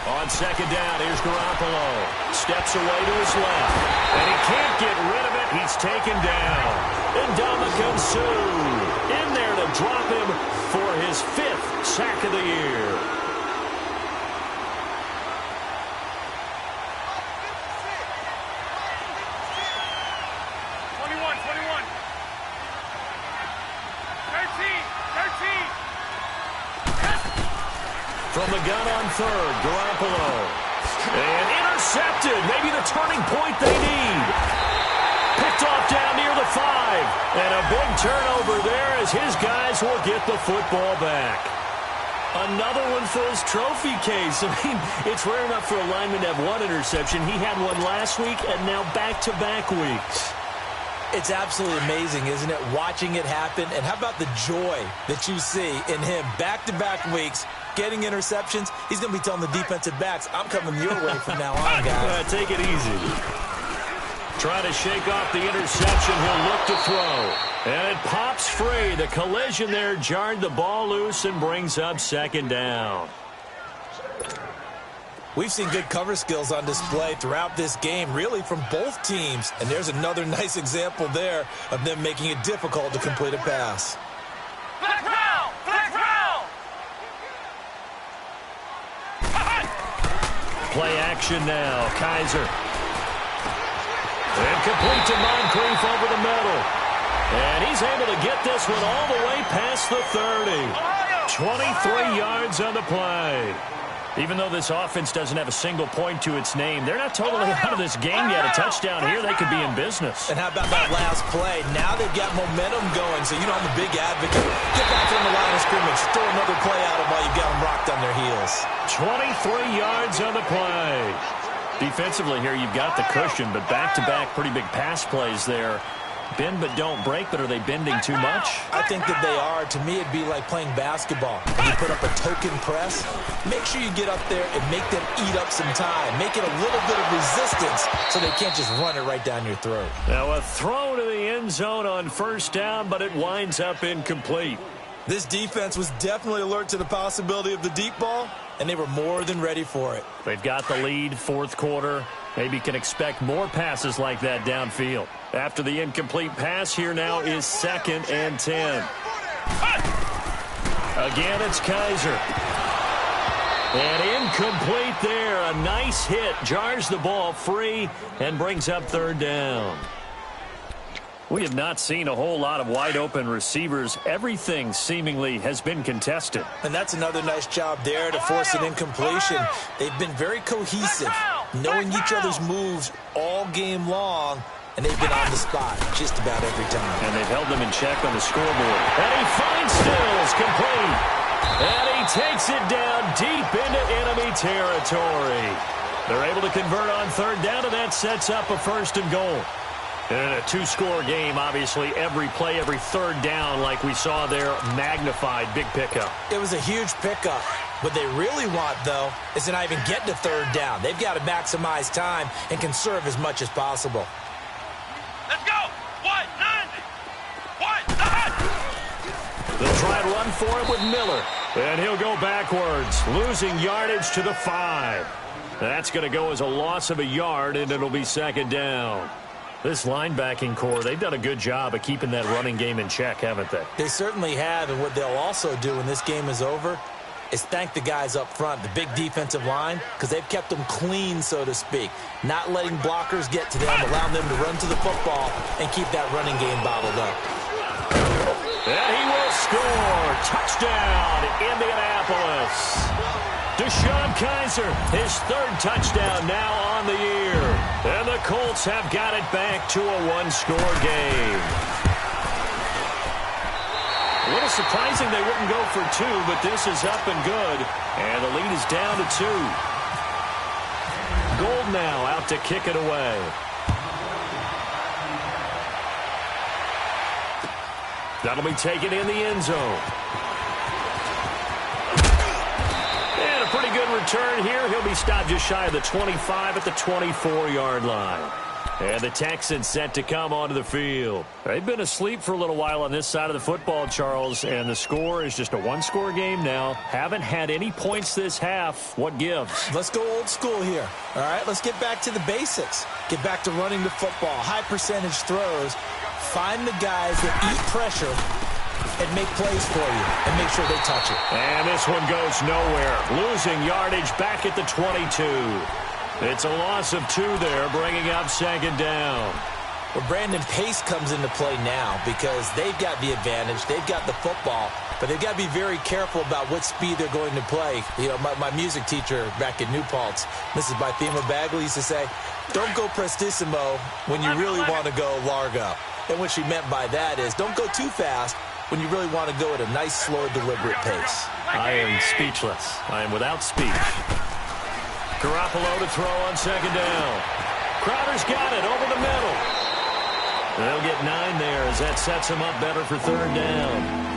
On 2nd down, here's Garoppolo. Steps away to his left. And he can't get rid of it. He's taken down. Ndamukong Suh in there to drop him for his 5th sack of the year. From the gun on 3rd, Garoppolo. And intercepted. Maybe the turning point they need. Picked off down near the 5. And a big turnover there as his guys will get the football back. Another one for his trophy case. I mean, it's rare enough for a lineman to have one interception. He had one last week and now back-to-back weeks. It's absolutely amazing, isn't it, watching it happen? And how about the joy that you see in him back-to-back weeks, getting interceptions? He's going to be telling the defensive backs, I'm coming your way from now on, guys. Take it easy. Trying to shake off the interception. He'll look to throw. And it pops free. The collision there jarred the ball loose and brings up second down. We've seen good cover skills on display throughout this game, really from both teams. And there's another nice example there of them making it difficult to complete a pass. Flag round! Flag round! Play action now. Kaiser. And complete to Moncrief over the middle. And he's able to get this one all the way past the 30. 23 yards on the play. Even though this offense doesn't have a single point to its name, they're not totally out of this game yet. A touchdown here, they could be in business. And how about that last play? Now they've got momentum going, so you know I'm a big advocate. Get back on the line of scrimmage. Throw another play at them while you've got them rocked on their heels. 23 yards on the play. Defensively here, you've got the cushion, but back-to-back pretty big pass plays there. Bend but don't break, but are they bending too much? I think that they are. To me, it'd be like playing basketball. When you put up a token press, make sure you get up there and make them eat up some time. Make it a little bit of resistance so they can't just run it right down your throat. Now a throw to the end zone on first down, but it winds up incomplete. This defense was definitely alert to the possibility of the deep ball, and they were more than ready for it. They've got the lead, fourth quarter. Maybe can expect more passes like that downfield. After the incomplete pass, here now is 2nd and 10. Again, it's Kaiser. And incomplete there. A nice hit. Jars the ball free and brings up 3rd down. We have not seen a whole lot of wide-open receivers. Everything seemingly has been contested. And that's another nice job there to force an incompletion. They've been very cohesive, knowing each other's moves all game long, and they've been on the spot just about every time. And they've held them in check on the scoreboard. And he finds Stills, complete. And he takes it down deep into enemy territory. They're able to convert on 3rd down, and that sets up a 1st and goal. In a 2-score game, obviously, every play, every 3rd down, like we saw there, magnified, big pickup. It was a huge pickup. What they really want, though, is to not even get to 3rd down. They've got to maximize time and conserve as much as possible. Let's go! 190! 190! They'll try and run for it with Miller. And he'll go backwards, losing yardage to the 5. That's going to go as a loss of a yard, and it'll be 2nd down. This linebacking core, they've done a good job of keeping that running game in check, haven't they? They certainly have, and what they'll also do when this game is over is thank the guys up front, the big defensive line, because they've kept them clean, so to speak. Not letting blockers get to them, allowing them to run to the football and keep that running game bottled up. And he will score. Touchdown, Indianapolis. Deshaun Kaiser, his 3rd touchdown now on the year. And the Colts have got it back to a 1-score game. A little surprising they wouldn't go for 2, but this is up and good. And the lead is down to 2. Gold now out to kick it away. That'll be taken in the end zone. And a pretty good return here. He'll be stopped just shy of the 25 at the 24-yard line. And the Texans set to come onto the field. They've been asleep for a little while on this side of the football, Charles, and the score is just a 1-score game now. Haven't had any points this half. What gives? Let's go old school here. All right, let's get back to the basics. Get back to running the football, high percentage throws. Find the guys that eat pressure and make plays for you and make sure they touch it. And this one goes nowhere. Losing yardage back at the 22. It's a loss of 2 there, bringing up 2nd down. Well, Brandon, pace comes into play now because they've got the advantage. They've got the football, but they've got to be very careful about what speed they're going to play. You know, my music teacher back in New Paltz, Mrs. Bythema Bagley, used to say, don't go prestissimo when you really want to go largo. And what she meant by that is don't go too fast when you really want to go at a nice, slow, deliberate pace. I am speechless. I am without speech. Garoppolo to throw on second down. Crowder's got it over the middle. They'll get 9 there as that sets him up better for third down.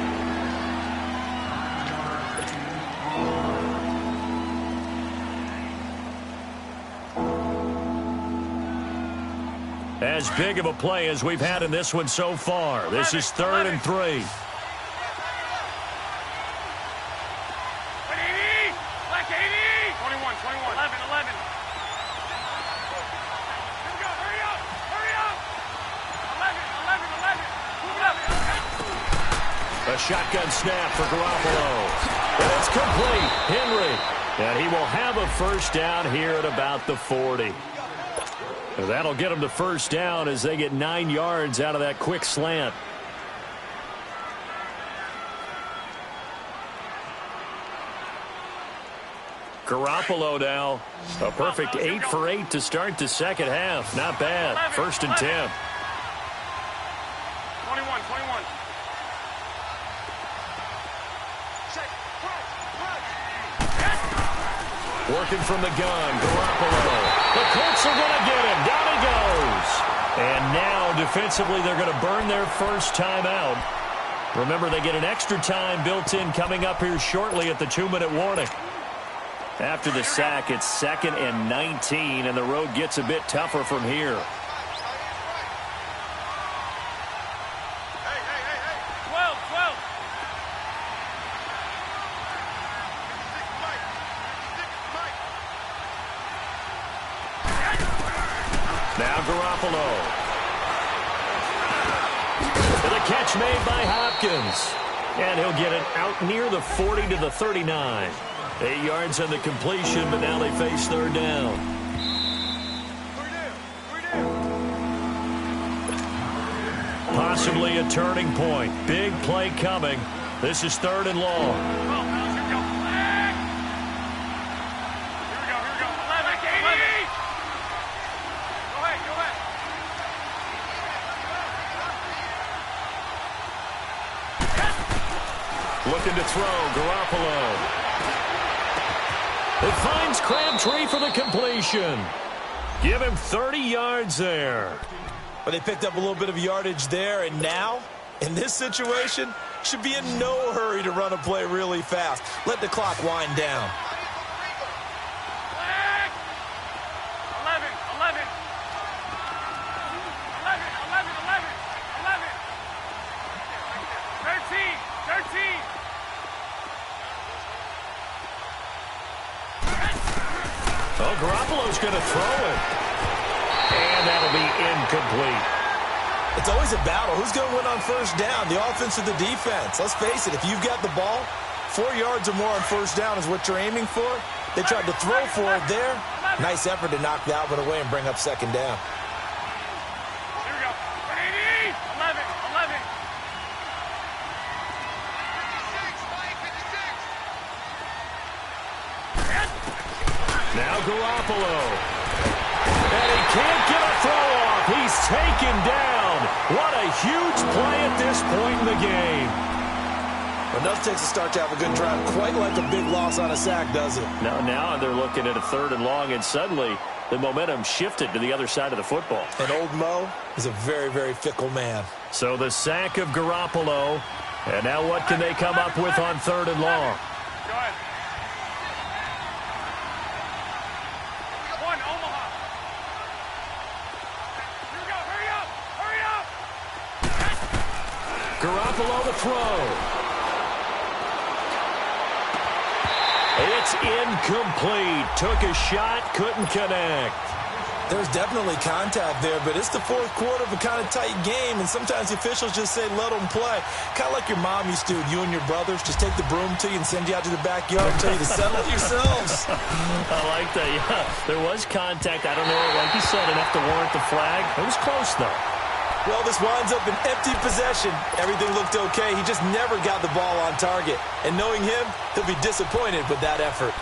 As big of a play as we've had in this one so far. This is 3rd and 3. 21, 11, 11. Here we go, hurry up, hurry up. 11, 11, 11. Move it up. A shotgun snap for Garoppolo. And it's complete. Henry. And he will have a first down here at about the 40. And that'll get them the first down as they get 9 yards out of that quick slant. Garoppolo now, a perfect 8 for 8 to start the second half. Not bad. 1st and 10. 21, 21. Working from the gun, Garoppolo. The Colts are going to get him. Down he goes. And now, defensively, they're going to burn their first time out. Remember, they get an extra time built in coming up here shortly at the 2-minute warning. After the sack, it's 2nd and 19, and the road gets a bit tougher from here. Hey, 12, 12. Now Garoppolo. The catch made by Hopkins. And he'll get it out near the 40 to the 39. 8 yards on the completion, but now they face third down. Possibly a turning point. Big play coming. This is 3rd and long. Looking to throw, Garoppolo. It finds Crabtree for the completion. Give him 30 yards there. But they picked up a little bit of yardage there, and now, in this situation, should be in no hurry to run a play really fast. Let the clock wind down. 11, 11. 11, 11, 11. 11. 13, 13. Oh, Garoppolo's going to throw it. And that'll be incomplete. It's always a battle. Who's going to win on first down, the offense or the defense? Let's face it, if you've got the ball, 4 yards or more on first down is what you're aiming for. They tried to throw for it there. Nice effort to knock that one away and bring up second down. Here we go. 80, 11, 11. Now Garoppolo. And he can't get a throw off. He's taken down. What a huge play at this point in the game. Enough takes a start to have a good drive. Quite like a big loss on a sack, does it? Now they're looking at a 3rd and long, and suddenly the momentum shifted to the other side of the football. And old Mo is a very, very fickle man. So the sack of Garoppolo. And now what can they come up with on 3rd and long? Go ahead. One, Omaha. Here we go. Hurry up. Hurry up. Garoppolo to throw. It's incomplete. Took a shot, couldn't connect. There's definitely contact there, but it's the 4th quarter of a kind of tight game, and sometimes the officials just say, let them play. Kind of like your mom used to with you and your brothers. Just take the broom to you and send you out to the backyard and tell you to settle it yourselves. I like that, yeah. There was contact. I don't know, like you said, enough to warrant the flag. It was close, though. Well, this winds up in empty possession. Everything looked okay. He just never got the ball on target. And knowing him, he'll be disappointed with that effort.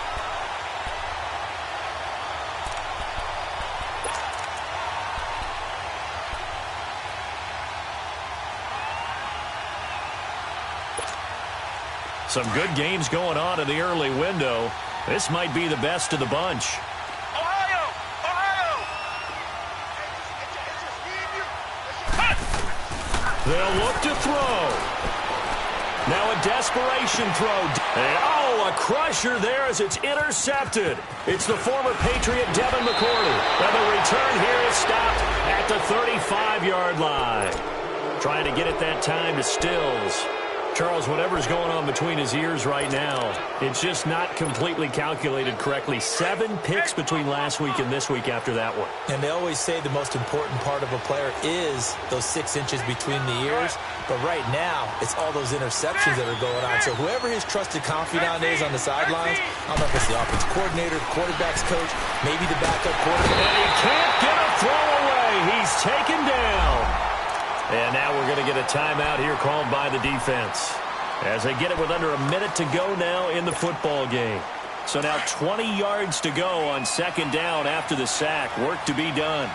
Some good games going on in the early window. This might be the best of the bunch. Ohio! They'll look to throw. Now a desperation throw. And, a crusher there as it's intercepted. It's the former Patriot Devin McCourty. And the return here is stopped at the 35-yard line. Trying to get it that time to Stills. Charles, whatever's going on between his ears right now, it's just not completely calculated correctly. 7 picks between last week and this week after that one. And they always say the most important part of a player is those 6 inches between the ears. But right now, it's all those interceptions that are going on. So whoever his trusted confidant is on the sidelines, I don't know if it's the offense coordinator, quarterback's coach, maybe the backup quarterback. And he can't get a throw away. He's taken down. And now we're going to get a timeout here called by the defense as they get it with under a minute to go now in the football game. So now 20 yards to go on second down after the sack. Work to be done.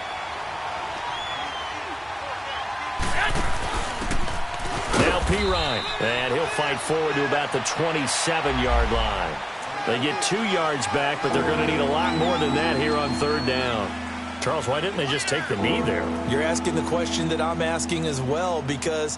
Now Pirine, and he'll fight forward to about the 27-yard line. They get 2 yards back, but they're going to need a lot more than that here on third down. Charles, why didn't they just take the knee there? You're asking the question that I'm asking as well, because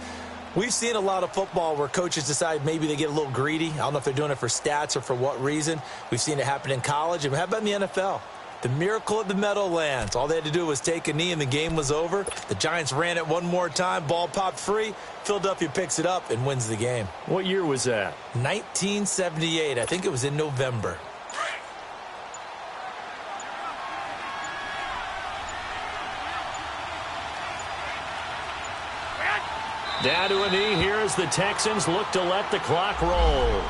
we've seen a lot of football where coaches decide maybe they get a little greedy. I don't know if they're doing it for stats or for what reason. We've seen it happen in college. And how about in the NFL? The miracle at the Meadowlands. All they had to do was take a knee and the game was over. The Giants ran it one more time. Ball popped free. Philadelphia picks it up and wins the game. What year was that? 1978. I think it was in November. Down to a knee here as the Texans look to let the clock roll.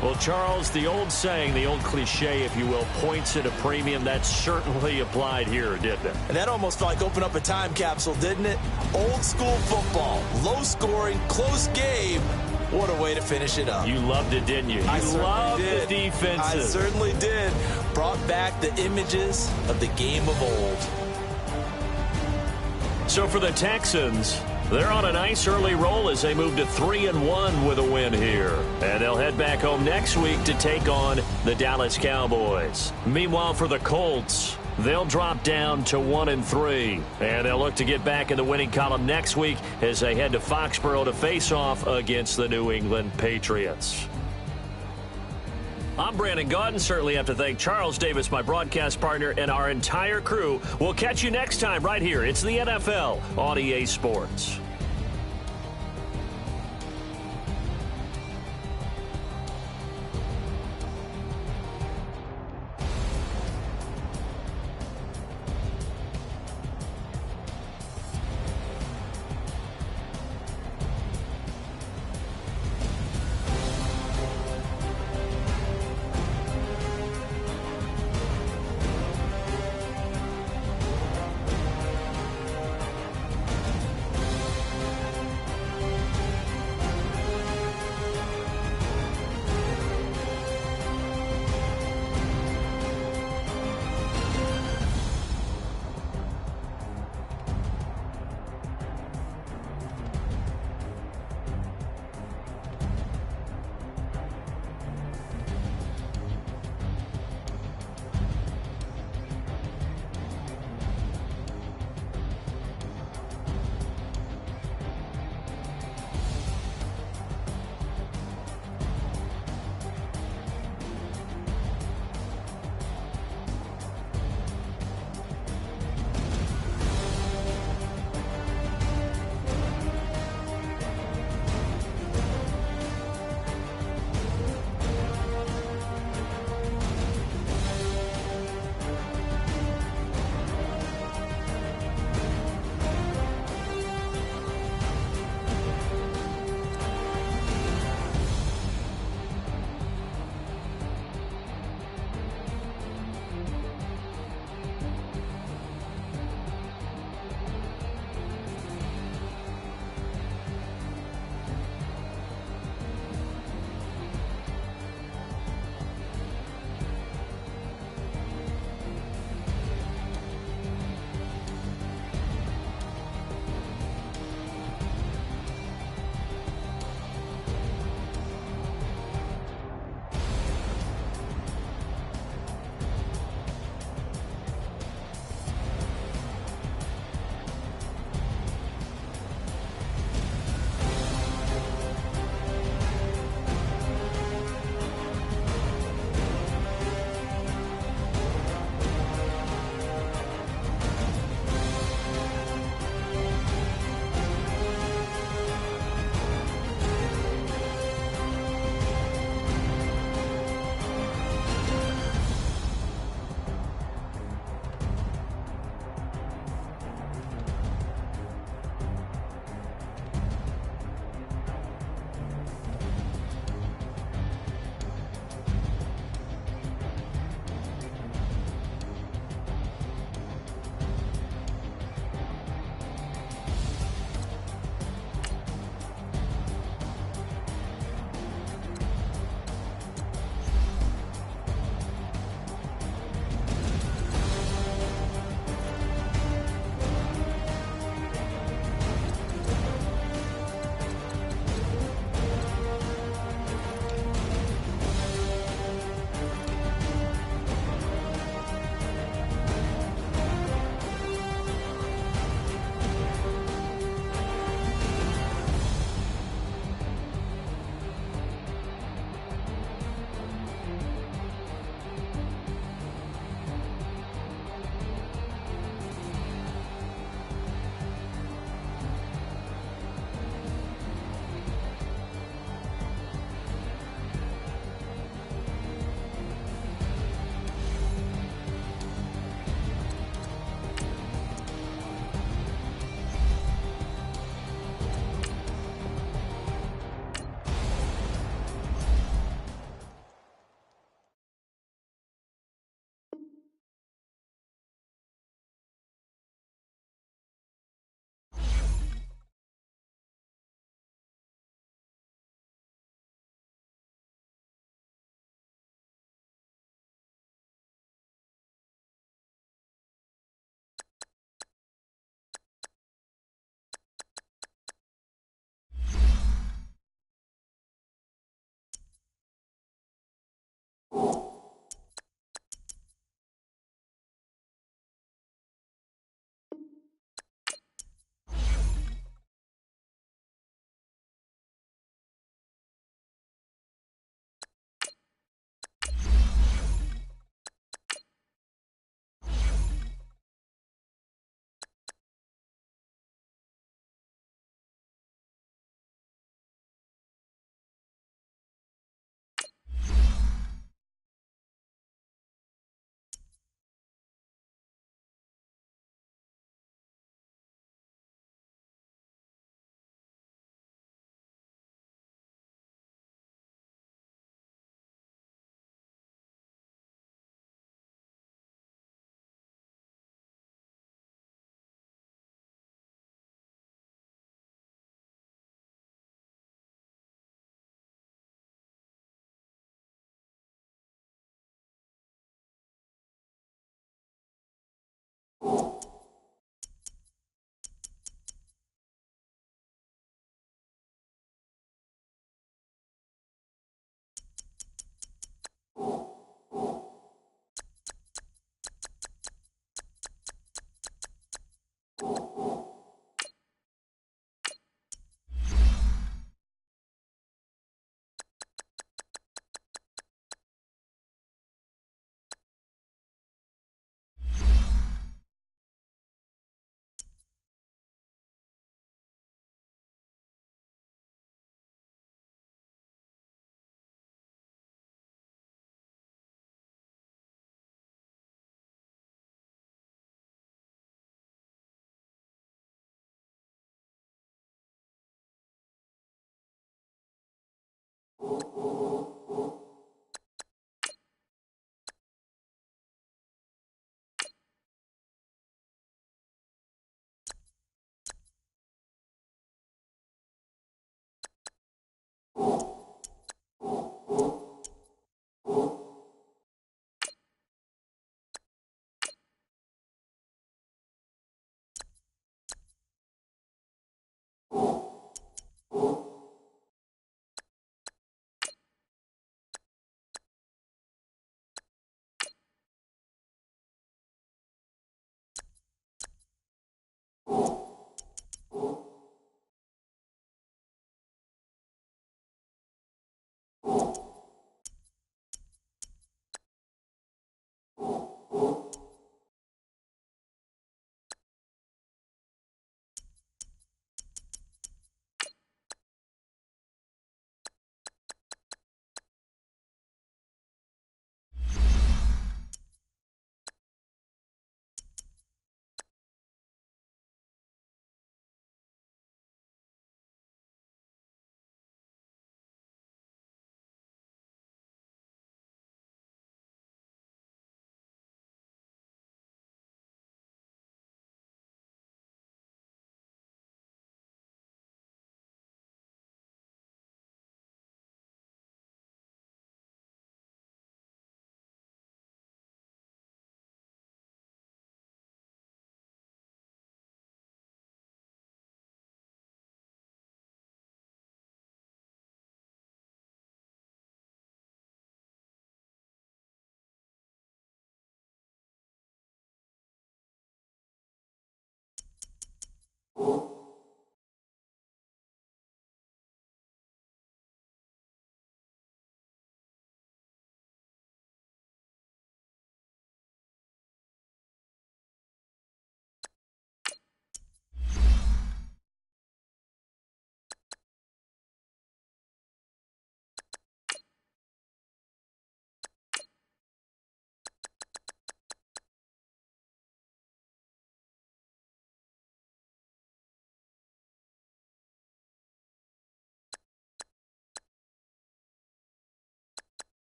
Well, Charles, the old saying, the old cliche, if you will, points at a premium, that certainly applied here, didn't it? And that almost felt like open up a time capsule, didn't it? Old school football, low scoring, close game. What a way to finish it up. You loved it, didn't you? I You loved the did. defenses. I certainly did. Brought back the images of the game of old. So for the Texans, they're on a nice early roll as they move to 3-1 with a win here. And they'll head back home next week to take on the Dallas Cowboys. Meanwhile, for the Colts, they'll drop down to 1-3. And they'll look to get back in the winning column next week as they head to Foxborough to face off against the New England Patriots. I'm Brandon Gaudin. Certainly have to thank Charles Davis, my broadcast partner, and our entire crew. We'll catch you next time right here. It's the NFL on EA Sports.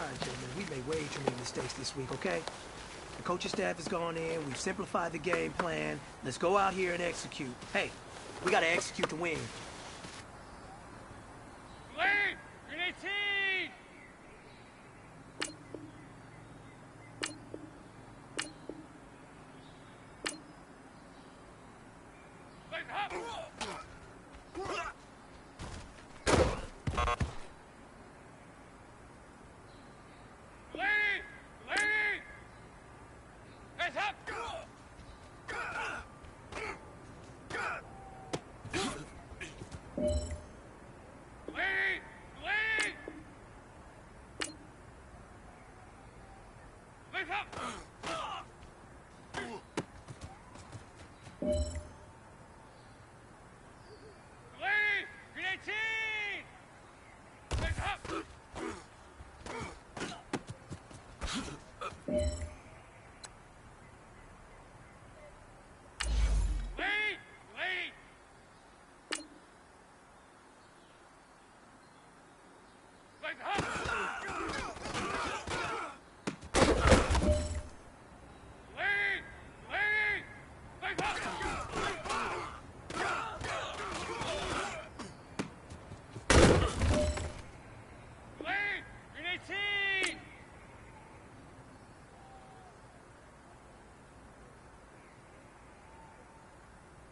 right, gentlemen, we made way too many mistakes this week, okay? The coaching staff has gone in, we've simplified the game plan. Let's go out here and execute. Hey, we gotta execute to win. Lead! Unit team! Lead up! Lead! Lead! Heads up! Lead! Lead! Lead up! Lead! Unit team! Lead up! Lead! Lead! Lead up! Lead! Lead! Lead up! Lead! Unit team!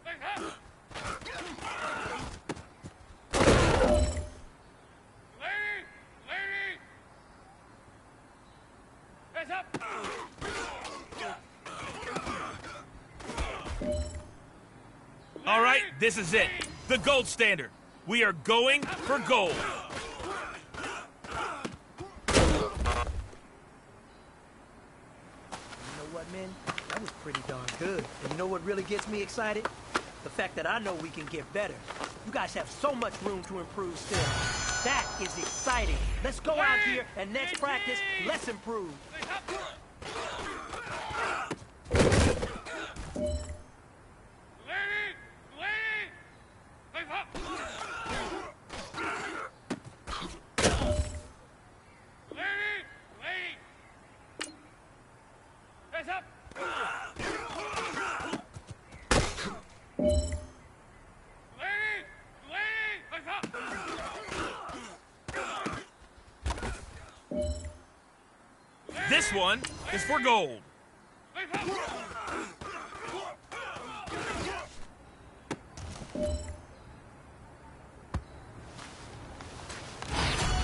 Lead up! Lead! Lead! Heads up! All right, this is it. The gold standard. We are going for gold. You know what, man? That was pretty darn good. And you know what really gets me excited? The fact that I know we can get better. You guys have so much room to improve still. That is exciting. Let's go out here and next practice, let's improve. Lead up! Lead! Lead! Lead up! Lead! Lead! Heads up! Lead! Lead! Lead up! This one is for gold. Lead up!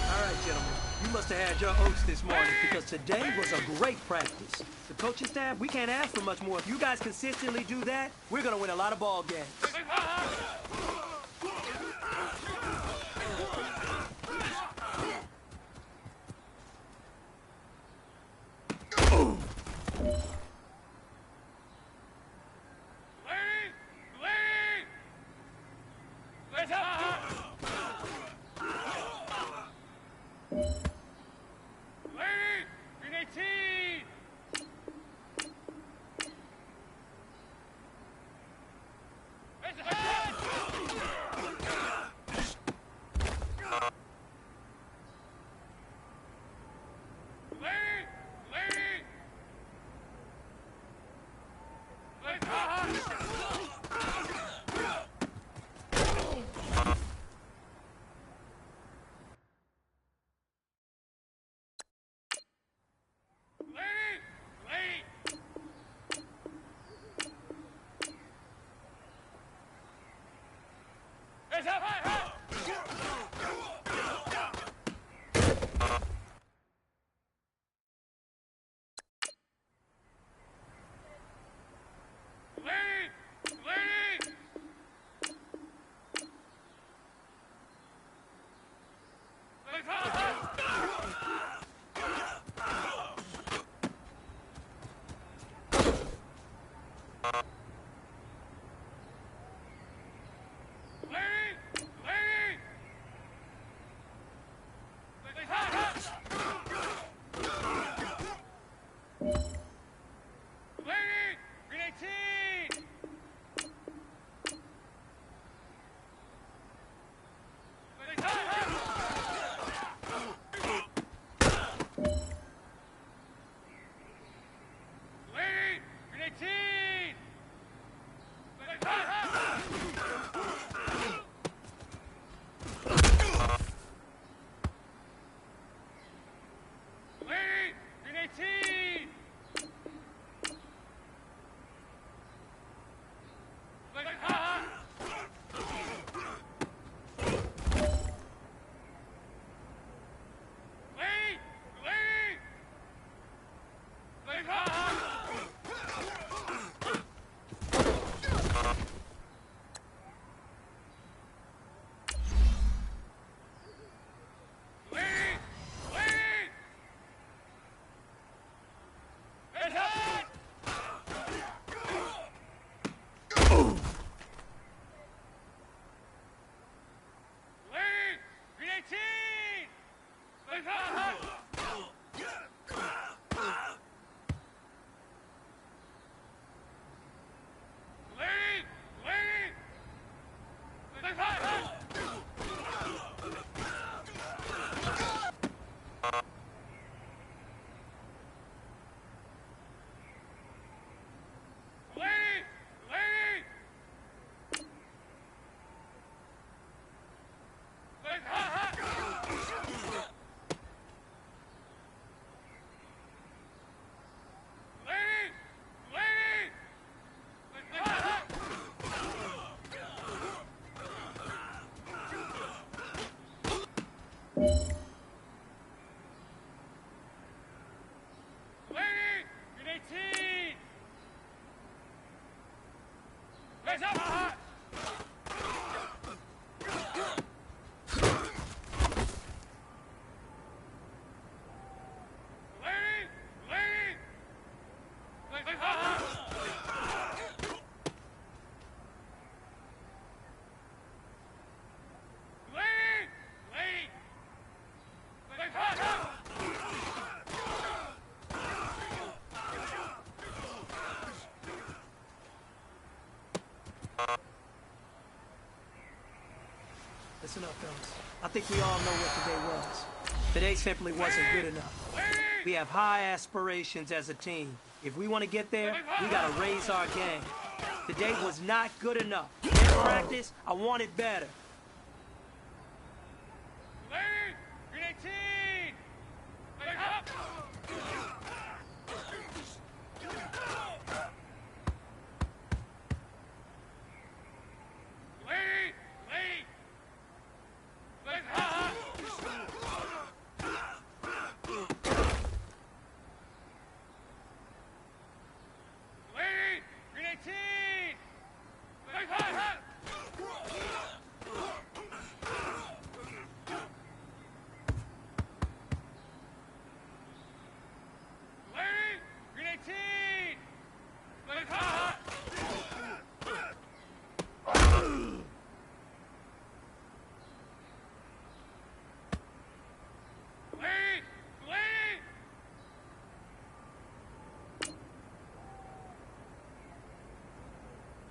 All right, gentlemen. You must have had your oats this morning because today was a great practice. The coaching staff, we can't ask for much more. If you guys consistently do that, we're going to win a lot of ball games. Lead up! Lead! Lead! Lead up! Lead! Unit team! Heads ahead! Lead! Lead! Lead up! Lead! Lead! Heads up! Lead! Lead! Lead up! Lead! Listen up, fellas. I think we all know what today was. Today simply wasn't good enough. We have high aspirations as a team. If we want to get there, we gotta raise our game. Today was not good enough. In practice, I wanted better. Lady, Green 18! Leg up! Lady, lady! Leg up! Lady, Green 18! Leg up! Lady, Green 18! Leg up! Lady, lady!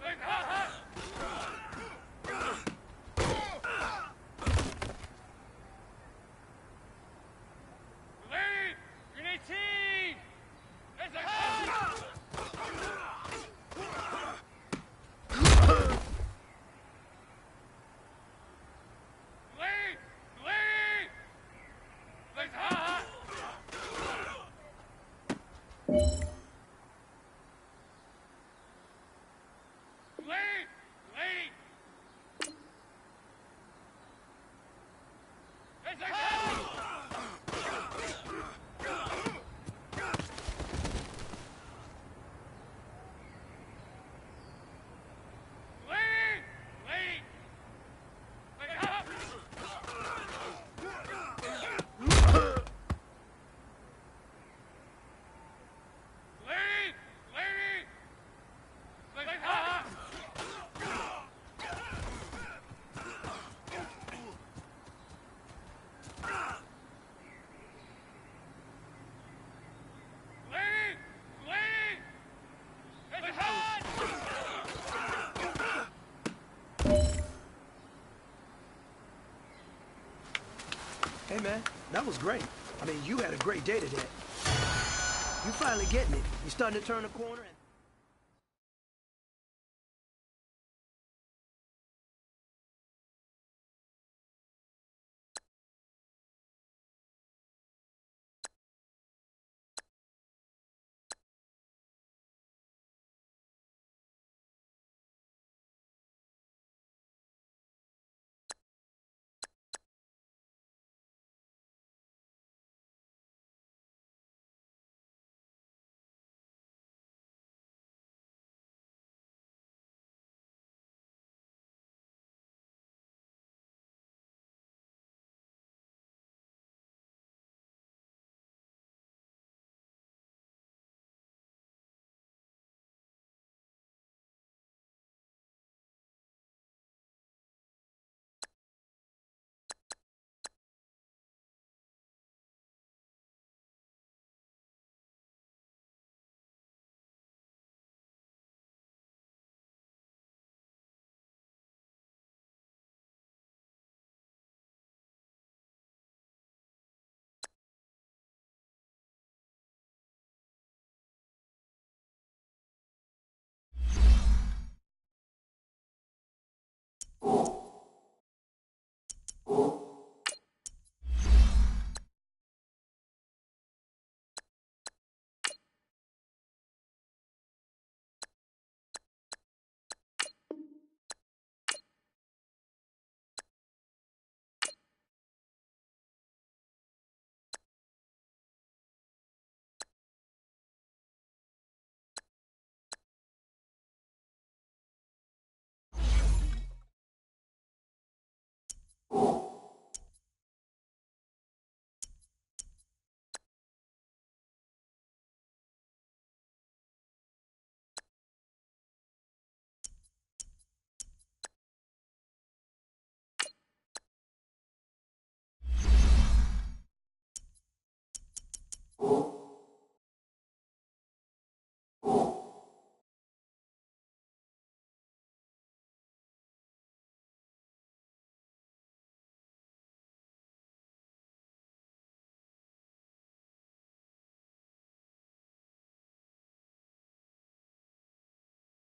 Leg up! Lady, Green 18! It's a Lady, lady! Leg up! Lady, lady! It's a Lady, lady! Leg up! Lady, lady! Leg up! Lady, lady! It's hot! Hey, man, that was great. I mean, you had a great day today. You finally getting it. You starting to turn the corner and...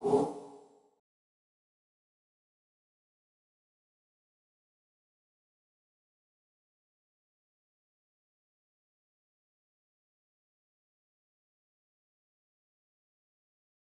Go!